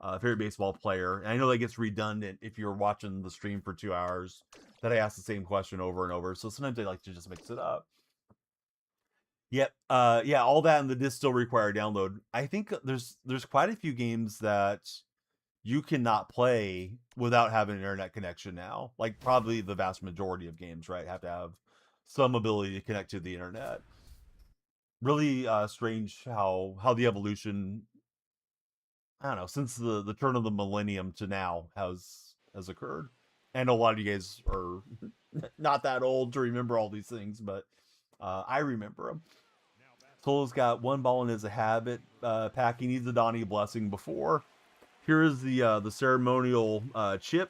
Favorite baseball player? And I know that gets redundant if you're watching the stream for 2 hours, that I ask the same question over and over. So sometimes I like to just mix it up. Yep. Yeah, all that and the disc still require download. I think there's quite a few games that you cannot play without having an internet connection now. Like probably the vast majority of games, right, have to have some ability to connect to the internet. Really strange how the evolution, I don't know, since the turn of the millennium to now has occurred. And a lot of you guys are not that old to remember all these things, but I remember them. Solo's got one ball in his habit pack. He needs a Donnie blessing before. Here is the ceremonial chip.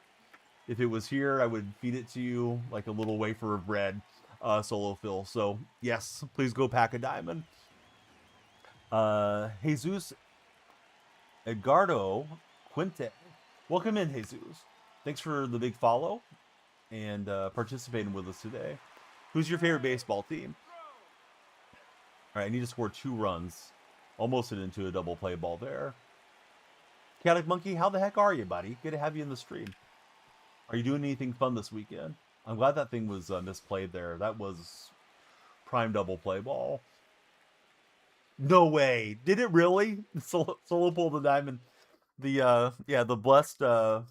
If it was here, I would feed it to you like a little wafer of bread, Solo Phil. So yes, please go pack a diamond. Jesus Edgardo Quinte. Welcome in, Jesus. Thanks for the big follow and participating with us today. Who's your favorite baseball team? All right, I need to score 2 runs. Almost hit into a double play ball there. Chaotic Monkey, how the heck are you, buddy? Good to have you in the stream. Are you doing anything fun this weekend? I'm glad that thing was misplayed there. That was prime double play ball. No way. Did it really? Solo pull the diamond. The the blessed I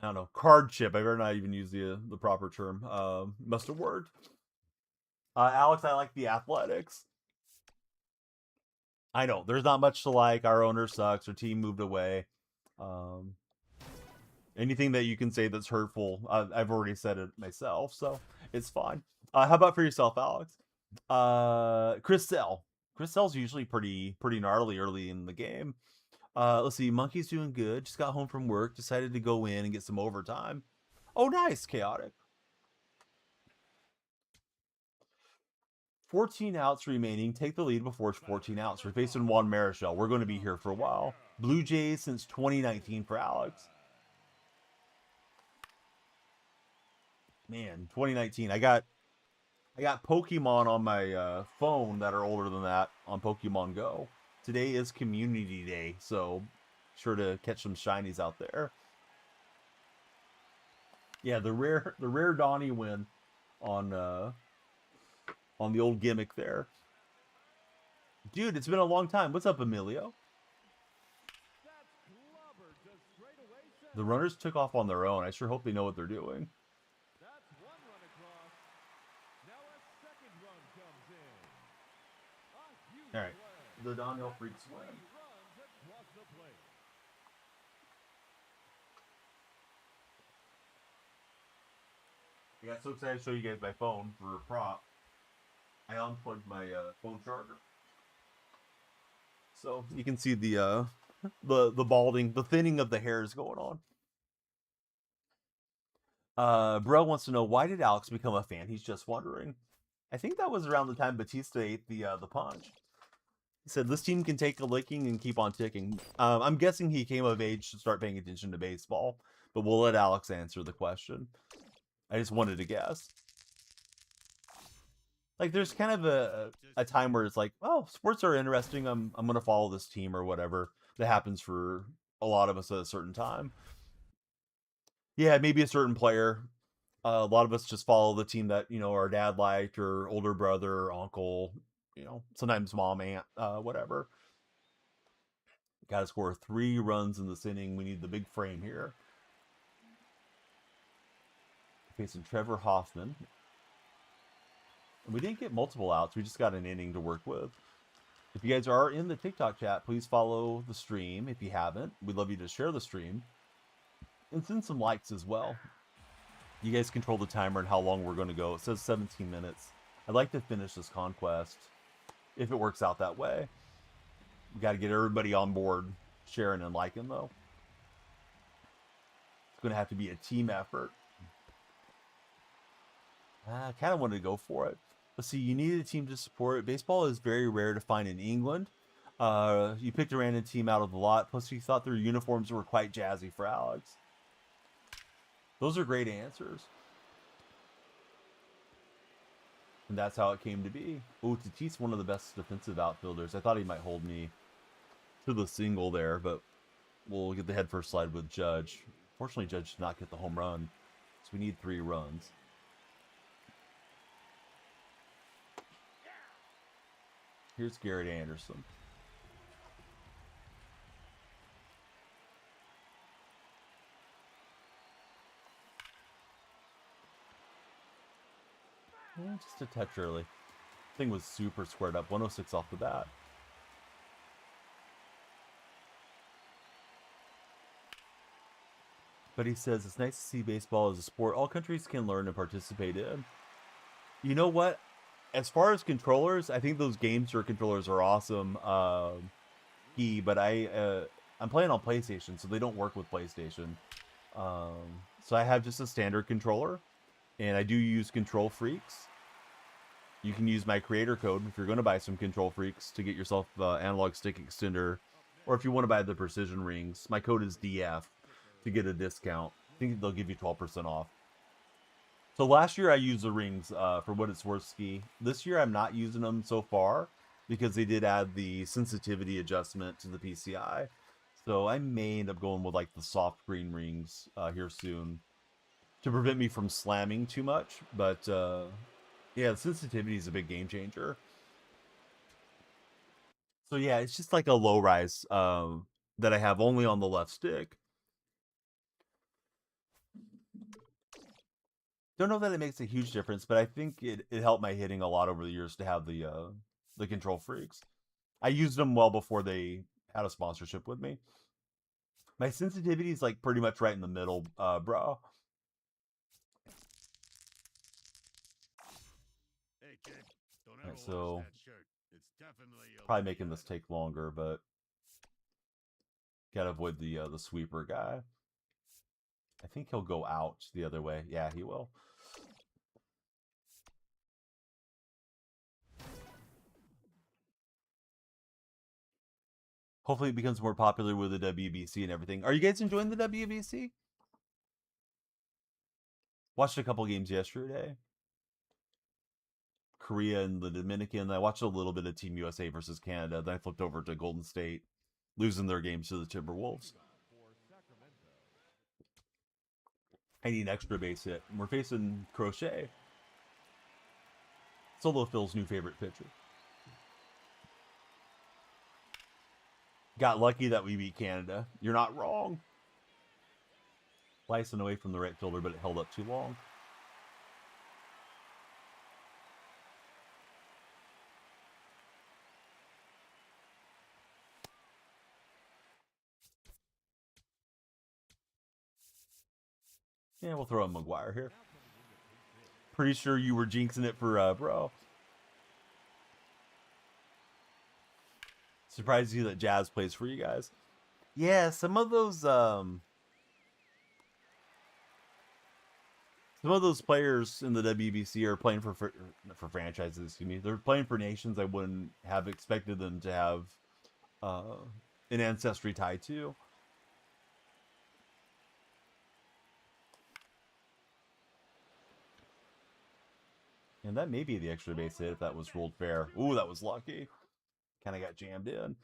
don't know, card chip. I better not even use the proper term. Must have worked. Alex, I like the Athletics. I know there's not much to like. Our owner sucks. Our team moved away. Anything that you can say that's hurtful, I've already said it myself, so it's fine. How about for yourself, Alex? Chris Sell. Chris Sell's usually pretty gnarly early in the game. Let's see. Monkey's doing good. Just got home from work. Decided to go in and get some overtime. Oh, nice. Chaotic. 14 outs remaining. Take the lead before it's 14 outs. We're facing Juan Marichal. We're going to be here for a while. Blue Jays since 2019 for Alex. Man, 2019. I got Pokemon on my phone that are older than that on Pokemon Go. Today is Community Day, so sure to catch some shinies out there. Yeah, the rare Donnie win on the old gimmick there. Dude, it's been a long time. What's up, Emilio? The runners took off on their own. I sure hope they know what they're doing. All right, the DonyellFreaks win. I got so excited to show you guys my phone for a prop. I unplugged my phone charger, so you can see the balding, the thinning of the hairs going on. Bro wants to know, why did Alex become a fan? He's just wondering. I think that was around the time Batista ate the punch. He said, this team can take a licking and keep on ticking. I'm guessing he came of age to start paying attention to baseball, but we'll let Alex answer the question. I just wanted to guess. Like, there's kind of a time where it's like, oh, sports are interesting. I'm going to follow this team or whatever. That happens for a lot of us at a certain time. Yeah, maybe a certain player. A lot of us just follow the team that, our dad liked, or older brother, or uncle, sometimes mom, aunt, whatever. Got to score 3 runs in this inning. We need the big frame here. Facing Trevor Hoffman. And we didn't get multiple outs. We just got an inning to work with. If you guys are in the TikTok chat, please follow the stream. If you haven't, we'd love you to share the stream. And send some likes as well. You guys control the timer and how long we're going to go. It says 17 minutes. I'd like to finish this conquest if it works out that way. We got to get everybody on board, sharing and liking, though. It's going to have to be a team effort. I kind of wanted to go for it. Let's see, you need a team to support it. Baseball is very rare to find in England. You picked a random team out of the lot. Plus, you thought their uniforms were quite jazzy for Alex. Those are great answers. And that's how it came to be. Oh, Tatis, one of the best defensive outfielders. I thought he might hold me to the single there, but we'll get the head first slide with Judge. Fortunately, Judge did not get the home run, so we need 3 runs. Here's Garrett Anderson. Just a touch early. Thing was super squared up. 106 off the bat. But he says, it's nice to see baseball as a sport all countries can learn and participate in. You know what? As far as controllers, I think those games or controllers are awesome. But I'm playing on PlayStation, so they don't work with PlayStation. So I have just a standard controller, and I do use DonyellFreaks. You can use my creator code if you're going to buy some DonyellFreaks to get yourself analog stick extender, or if you want to buy the precision rings. My code is DF to get a discount. I think they'll give you 12% off. So last year I used the rings for what it's worth ski. This year I'm not using them so far because they did add the sensitivity adjustment to the PCI. So I may end up going with like the soft green rings here soon to prevent me from slamming too much. But yeah, the sensitivity is a big game changer. So yeah, it's just like a low rise that I have only on the left stick. Don't know that it makes a huge difference, but I think it helped my hitting a lot over the years to have the control freaks. I used them well before they had a sponsorship with me. My sensitivity is like pretty much right in the middle, bro. Hey kid, don't ever Right, wash so that shirt. It's definitely probably making this take longer, but gotta avoid the sweeper guy. I think he'll go out the other way. Yeah, he will. Hopefully it becomes more popular with the WBC and everything. Are you guys enjoying the WBC? Watched a couple games yesterday. Korea and the Dominican. I watched a little bit of Team USA versus Canada. Then I flipped over to Golden State, losing their games to the Timberwolves. I need an extra base hit. And we're facing Crochet. Solo Phil's new favorite pitcher. Got lucky that we beat Canada. You're not wrong. Slicing away from the right fielder, but it held up too long. Yeah, we'll throw a McGuire here. Pretty sure you were jinxing it for bro. Surprised you that Jazz plays for you guys. Yeah, some of those players in the WBC are playing for franchises. Excuse me, they're playing for nations I wouldn't have expected them to have an ancestry tie to. And that may be the extra base hit if that was ruled fair. Ooh, that was lucky. Kind of got jammed in.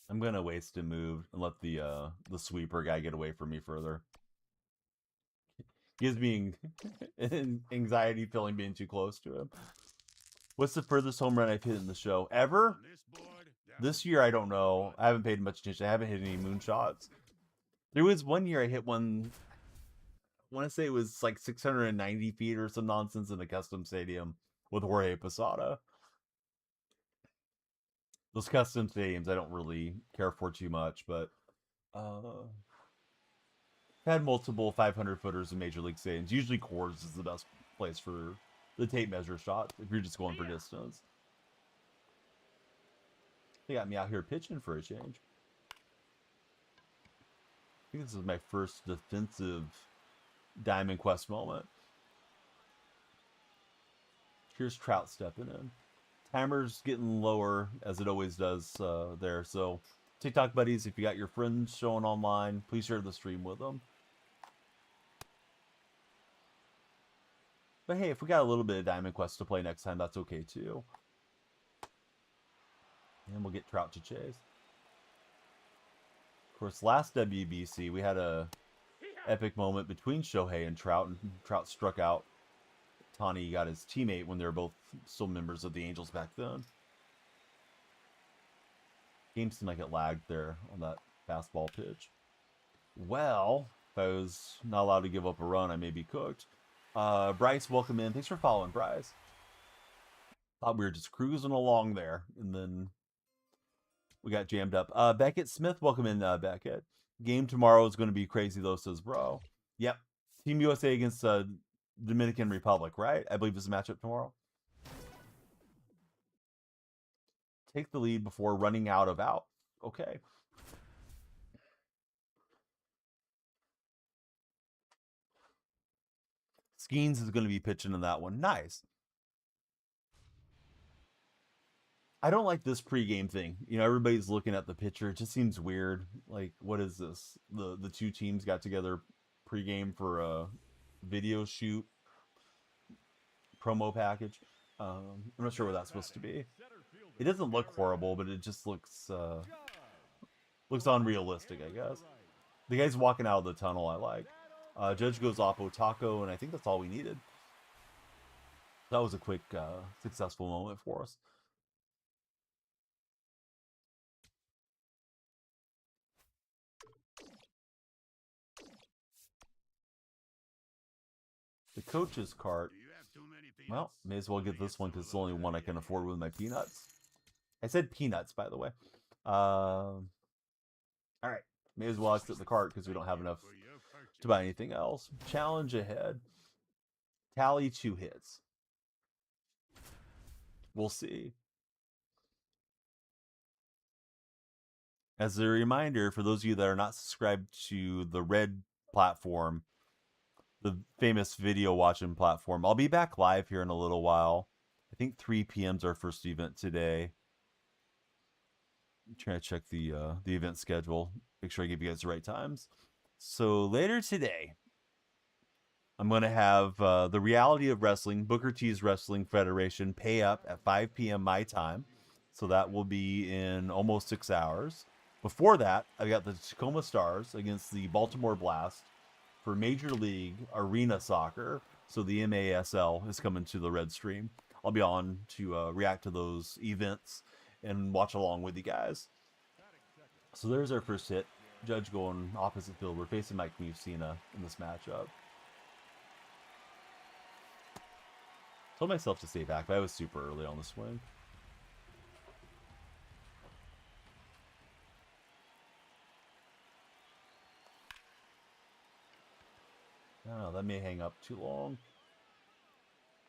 I'm gonna waste a move and let the sweeper guy get away from me further. Gives me anxiety feeling being too close to him. What's the furthest home run I've hit in the show ever? This year I don't know. I haven't paid much attention. I haven't hit any moonshots. There was one year I hit one. I want to say it was like 690 feet or some nonsense in a custom stadium with Jorge Posada. Those custom stadiums I don't really care for too much, but I've had multiple 500 footers in Major League stadiums. Usually Coors is the best place for the tape measure shot if you're just going for distance. They got me out here pitching for a change. I think this is my first defensive Diamond Quest moment. Here's Trout stepping in. Timer's getting lower, as it always does there. So, TikTok buddies, if you got your friends showing online, please share the stream with them. But hey, if we got a little bit of Diamond Quest to play next time, that's okay too. And we'll get Trout to chase. Of course, last WBC, we had a epic moment between Shohei and Trout Trout struck out. Tani got his teammate when they were both still members of the Angels back then. Game seemed like it lagged there on that fastball pitch. Well, if I was not allowed to give up a run, I may be cooked. Bryce, welcome in. Thanks for following, Bryce. Thought we were just cruising along there, and then we got jammed up. Beckett Smith, welcome in, Beckett. Game tomorrow is going to be crazy, though, says bro. Yep. Team USA against Dominican Republic, right? I believe this is a matchup tomorrow. Take the lead before running out of out. Okay. Skeens is going to be pitching in that one. Nice. I don't like this pregame thing. You know, everybody's looking at the picture. It just seems weird. Like, what is this? The two teams got together pregame for a video shoot promo package. I'm not sure what that's supposed to be. It doesn't look horrible, but it just looks unrealistic, I guess. The guy's walking out of the tunnel. I like. Judge goes off Otako, and I think that's all we needed. That was a quick, successful moment for us. The coach's cart. Well, may as well get this one because it's the only one I can afford with my peanuts. I said peanuts, by the way. All right. May as well exit the cart because we don't have enough to buy anything else. Challenge ahead. Tally 2 hits. We'll see. As a reminder, for those of you that are not subscribed to the Red platform, the famous video watching platform, I'll be back live here in a little while. I think 3 p.m. is our first event today. I'm trying to check the event schedule. Make sure I give you guys the right times. So later today, I'm going to have the Reality of Wrestling, Booker T's Wrestling Federation, pay up at 5 p.m. my time. So that will be in almost 6 hours. Before that, I've got the Tacoma Stars against the Baltimore Blast for Major League Arena Soccer. So the MASL is coming to the Red Stream. I'll be on to react to those events and watch along with you guys. So there's our first hit. Judge going opposite field. We're facing Mike Musina in this matchup. Told myself to stay back, but I was super early on the swing. Oh, that may hang up too long.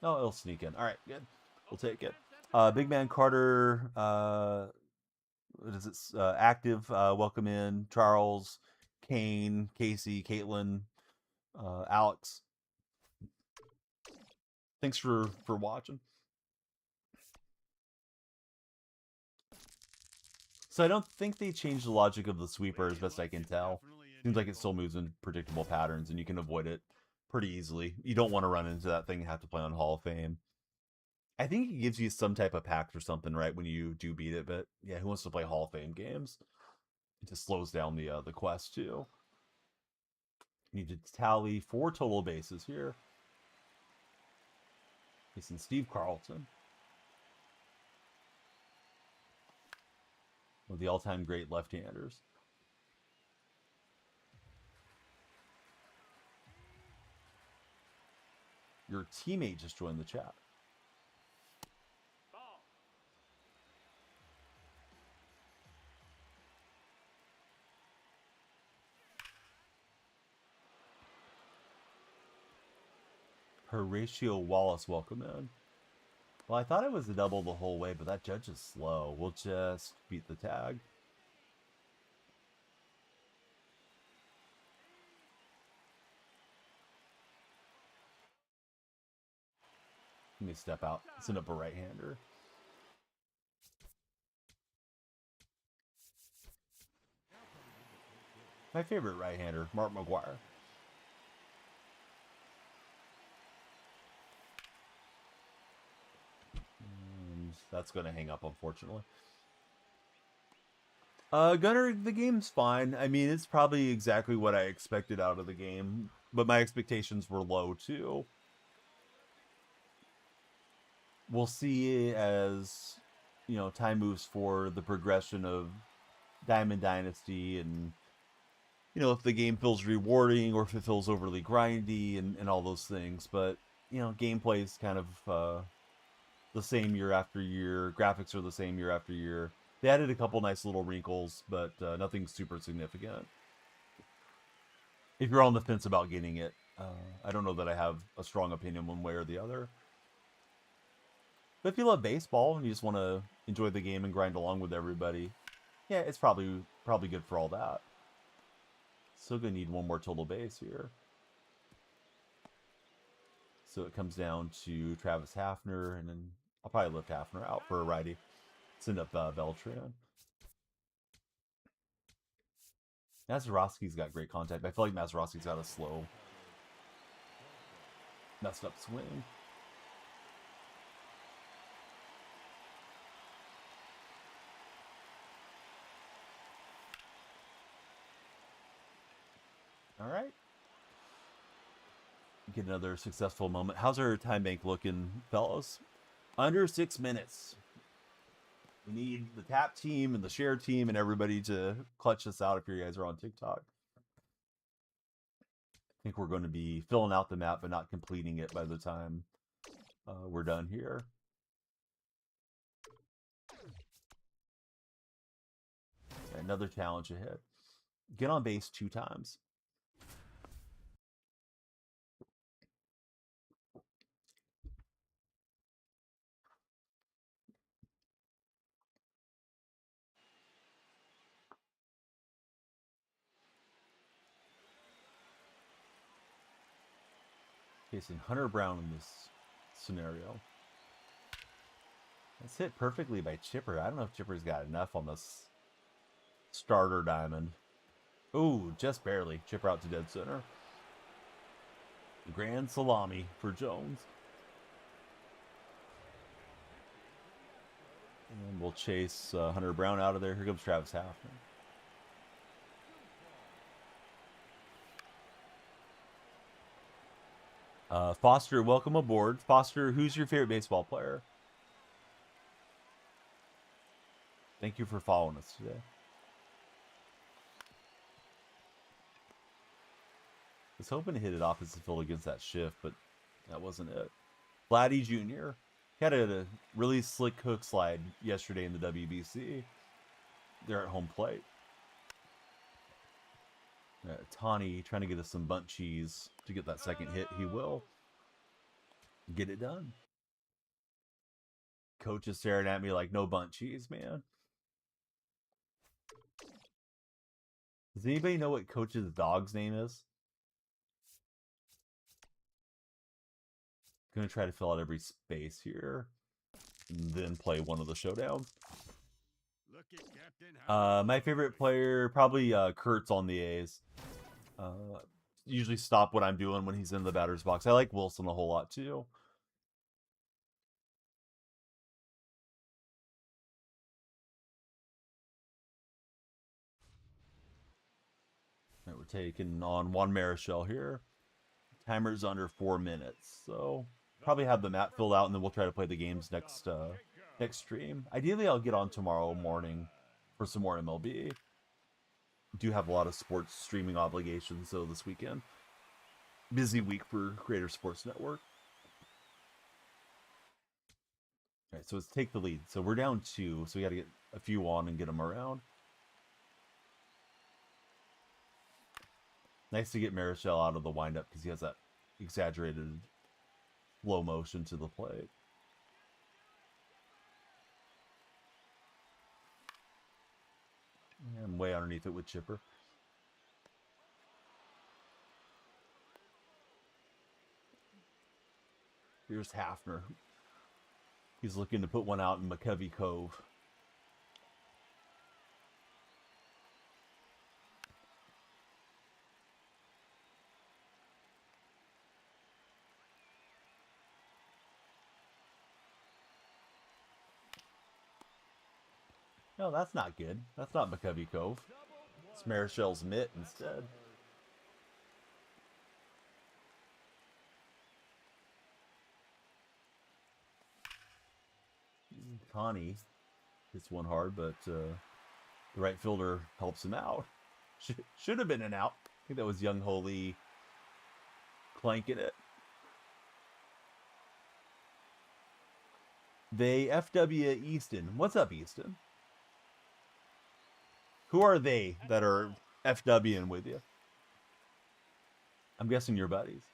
No, it'll sneak in. All right, good. We'll take it. Big Man Carter, what is it? Active, welcome in. Charles, Kane, Casey, Caitlin, Alex. Thanks for watching. So I don't think they changed the logic of the sweeper as best I can tell. Seems like it still moves in predictable patterns and you can avoid it pretty easily. You don't want to run into that thing and have to play on Hall of Fame. I think it gives you some type of pact or something, right, when you do beat it, but yeah, who wants to play Hall of Fame games? It just slows down the quest too. You need to tally 4 total bases here. Facing Steve Carlton. One of the all-time great left-handers. Your teammate just joined the chat. Ball. Horatio Wallace, welcome in. Well, I thought it was a double the whole way, but that judge is slow. We'll just beat the tag. Let me step out. Send up a right-hander. My favorite right-hander, Mark McGuire. And that's going to hang up, unfortunately. Gunner, the game's fine. I mean, it's probably exactly what I expected out of the game, but my expectations were low, too. We'll see as, you know, time moves forward, the progression of Diamond Dynasty and, you know, if the game feels rewarding or if it feels overly grindy and all those things. But, you know, gameplay is kind of the same year after year. Graphics are the same year after year. They added a couple nice little wrinkles, but nothing super significant. If you're on the fence about getting it, I don't know that I have a strong opinion one way or the other. But if you love baseball and you just want to enjoy the game and grind along with everybody, yeah, it's probably good for all that. Still gonna need one more total base here. So it comes down to Travis Hafner, and then I'll probably lift Hafner out for a righty. Send up Beltran. Mazeroski's got great contact. I feel like Mazeroski's got a slow, messed up swing. All right. Get another successful moment. How's our time bank looking, fellas? Under 6 minutes. We need the tap team and the share team and everybody to clutch this out if you guys are on TikTok. I think we're going to be filling out the map but not completing it by the time we're done here. Another challenge ahead. Get on base 2 times. Facing Hunter Brown in this scenario. That's hit perfectly by Chipper. I don't know if Chipper's got enough on this starter diamond. Ooh, just barely. Chipper out to dead center. Grand salami for Jones. And we'll chase Hunter Brown out of there. Here comes Travis Hafner. Foster, welcome aboard. Foster, who's your favorite baseball player? Thank you for following us today. I was hoping to hit it opposite field against that shift, but that wasn't it. Vladdy Jr. had a really slick hook slide yesterday in the WBC. They're at home plate. Tawny trying to get us some bunt cheese to get that second hit. He will get it done. Coach is staring at me like, no bunt cheese, man. Does anybody know what Coach's dog's name is? Gonna try to fill out every space here, and then play one of the showdowns. My favorite player, probably Kurtz on the A's. Usually stop what I'm doing when he's in the batter's box. I like Wilson a whole lot too. All right, we're taking on Juan Marichal here. Timer's under 4 minutes, so probably have the map filled out, and then we'll try to play the games next stream. Ideally, I'll get on tomorrow morning for some more MLB. Do have a lot of sports streaming obligations, so this weekend. Busy week for Creator Sports Network. All right, so let's take the lead. So we're down 2, so we got to get a few on and get them around. Nice to get Marichal out of the windup because he has that exaggerated slow motion to the plate. I'm way underneath it with Chipper. Here's Hafner. He's looking to put one out in McCovey Cove. No, that's not good. That's not McCovey Cove. It's Marichal's mitt instead. Connie hits one hard, but the right fielder helps him out. Should have been an out. I think that was Young Holy clanking it. They FW Easton. What's up, Easton? Who are they that are FWing with you? I'm guessing your buddies.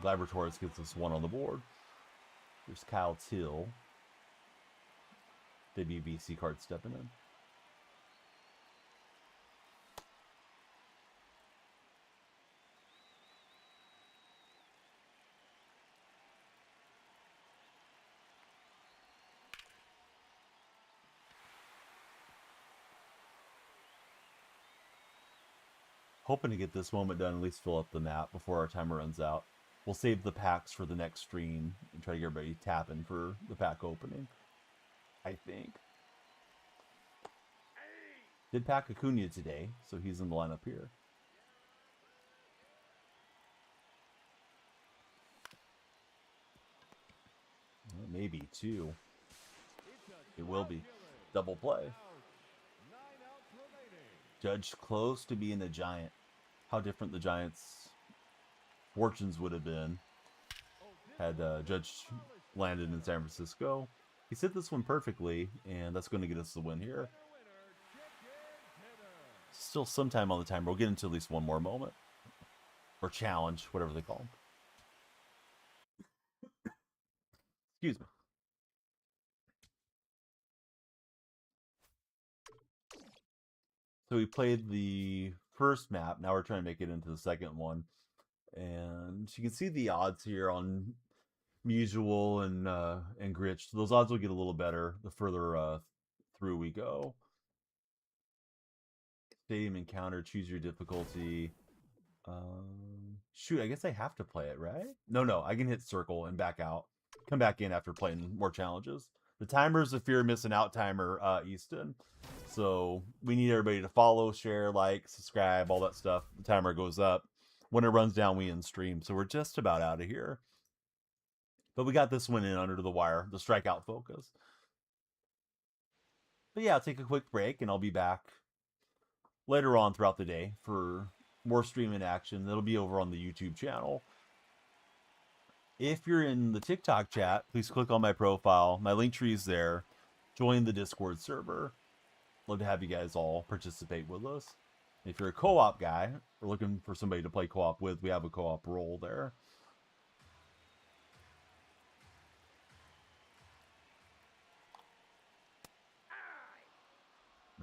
Laboratories gets us one on the board. There's Kyle Till. WBC card stepping in. Hoping to get this moment done, at least fill up the map before our timer runs out. We'll save the packs for the next stream and try to get everybody tapping for the pack opening, I think. Did pack Acuna today, so he's in the lineup here. Well, maybe two. It will be. Double play. Judge close to being a Giant. How different the Giants' fortunes would have been had Judge landed in San Francisco. He's hit this one perfectly, and that's going to get us the win here. Still some time on the timer. We'll get into at least one more moment. Or challenge, whatever they call them. Excuse me. So we played the first map. Now we're trying to make it into the second one. And you can see the odds here on Mutual and Gritch. So those odds will get a little better the further through we go. Stadium encounter, choose your difficulty. Shoot, I guess I have to play it, right? No, I can hit circle and back out. Come back in after playing more challenges. The timer is a fear of missing out timer, Easton. So we need everybody to follow, share, like, subscribe, all that stuff. The timer goes up. When it runs down, we end stream. So we're just about out of here. But we got this one in under the wire, the strikeout focus. But yeah, I'll take a quick break and I'll be back later on throughout the day for more streaming action. That'll be over on the YouTube channel. If you're in the TikTok chat, please click on my profile. My link tree is there. Join the Discord server. Love to have you guys all participate with us. If you're a co-op guy, or looking for somebody to play co-op with, we have a co-op role there.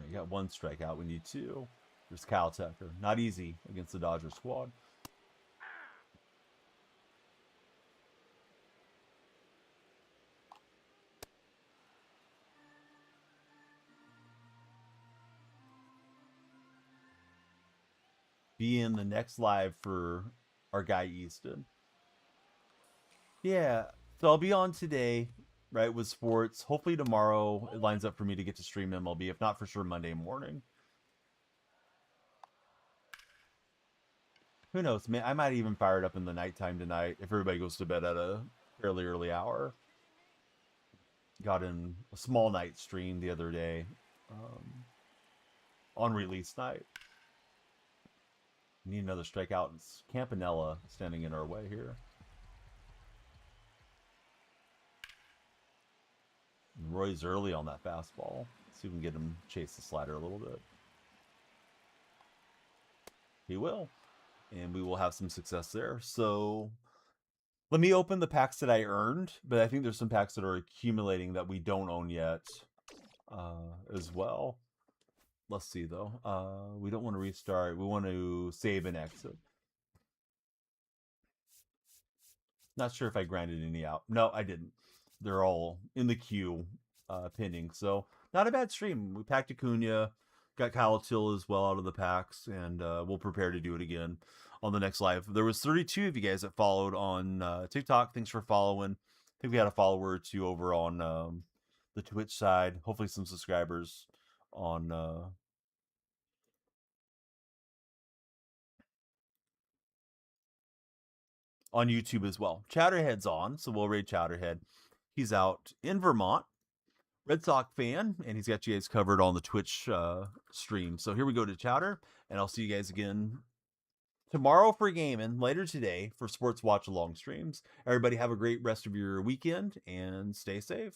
We got one strikeout. We need two. There's Kyle Tucker. Not easy against the Dodger squad. Be in the next live for our guy Easton. Yeah, so I'll be on today, right, with sports. Hopefully tomorrow it lines up for me to get to stream MLB. If not, for sure Monday morning. Who knows? I might even fire it up in the nighttime tonight if everybody goes to bed at a fairly early hour. Got in a small night stream the other day on release night. Need another strikeout. It's Campanella standing in our way here. Roy's early on that fastball. See if we can get him chase the slider a little bit. He will. And we will have some success there. So let me open the packs that I earned. But I think there's some packs that are accumulating that we don't own yet as well. Let's see, though. We don't want to restart. We want to save and exit. Not sure if I grinded any out. No, I didn't. They're all in the queue pending. So not a bad stream. We packed Acuna. Got Kyle Till as well out of the packs. And we'll prepare to do it again on the next live. There was 32 of you guys that followed on TikTok. Thanks for following. I think we had a follower or two over on the Twitch side. Hopefully some subscribers on YouTube as well. Chowderhead's on, so we'll raid Chowderhead. He's out in Vermont, Red Sox fan, and he's got you guys covered on the Twitch stream. So here we go to Chowder, and I'll see you guys again tomorrow for gaming, later today for sports watch along streams. Everybody have a great rest of your weekend and stay safe.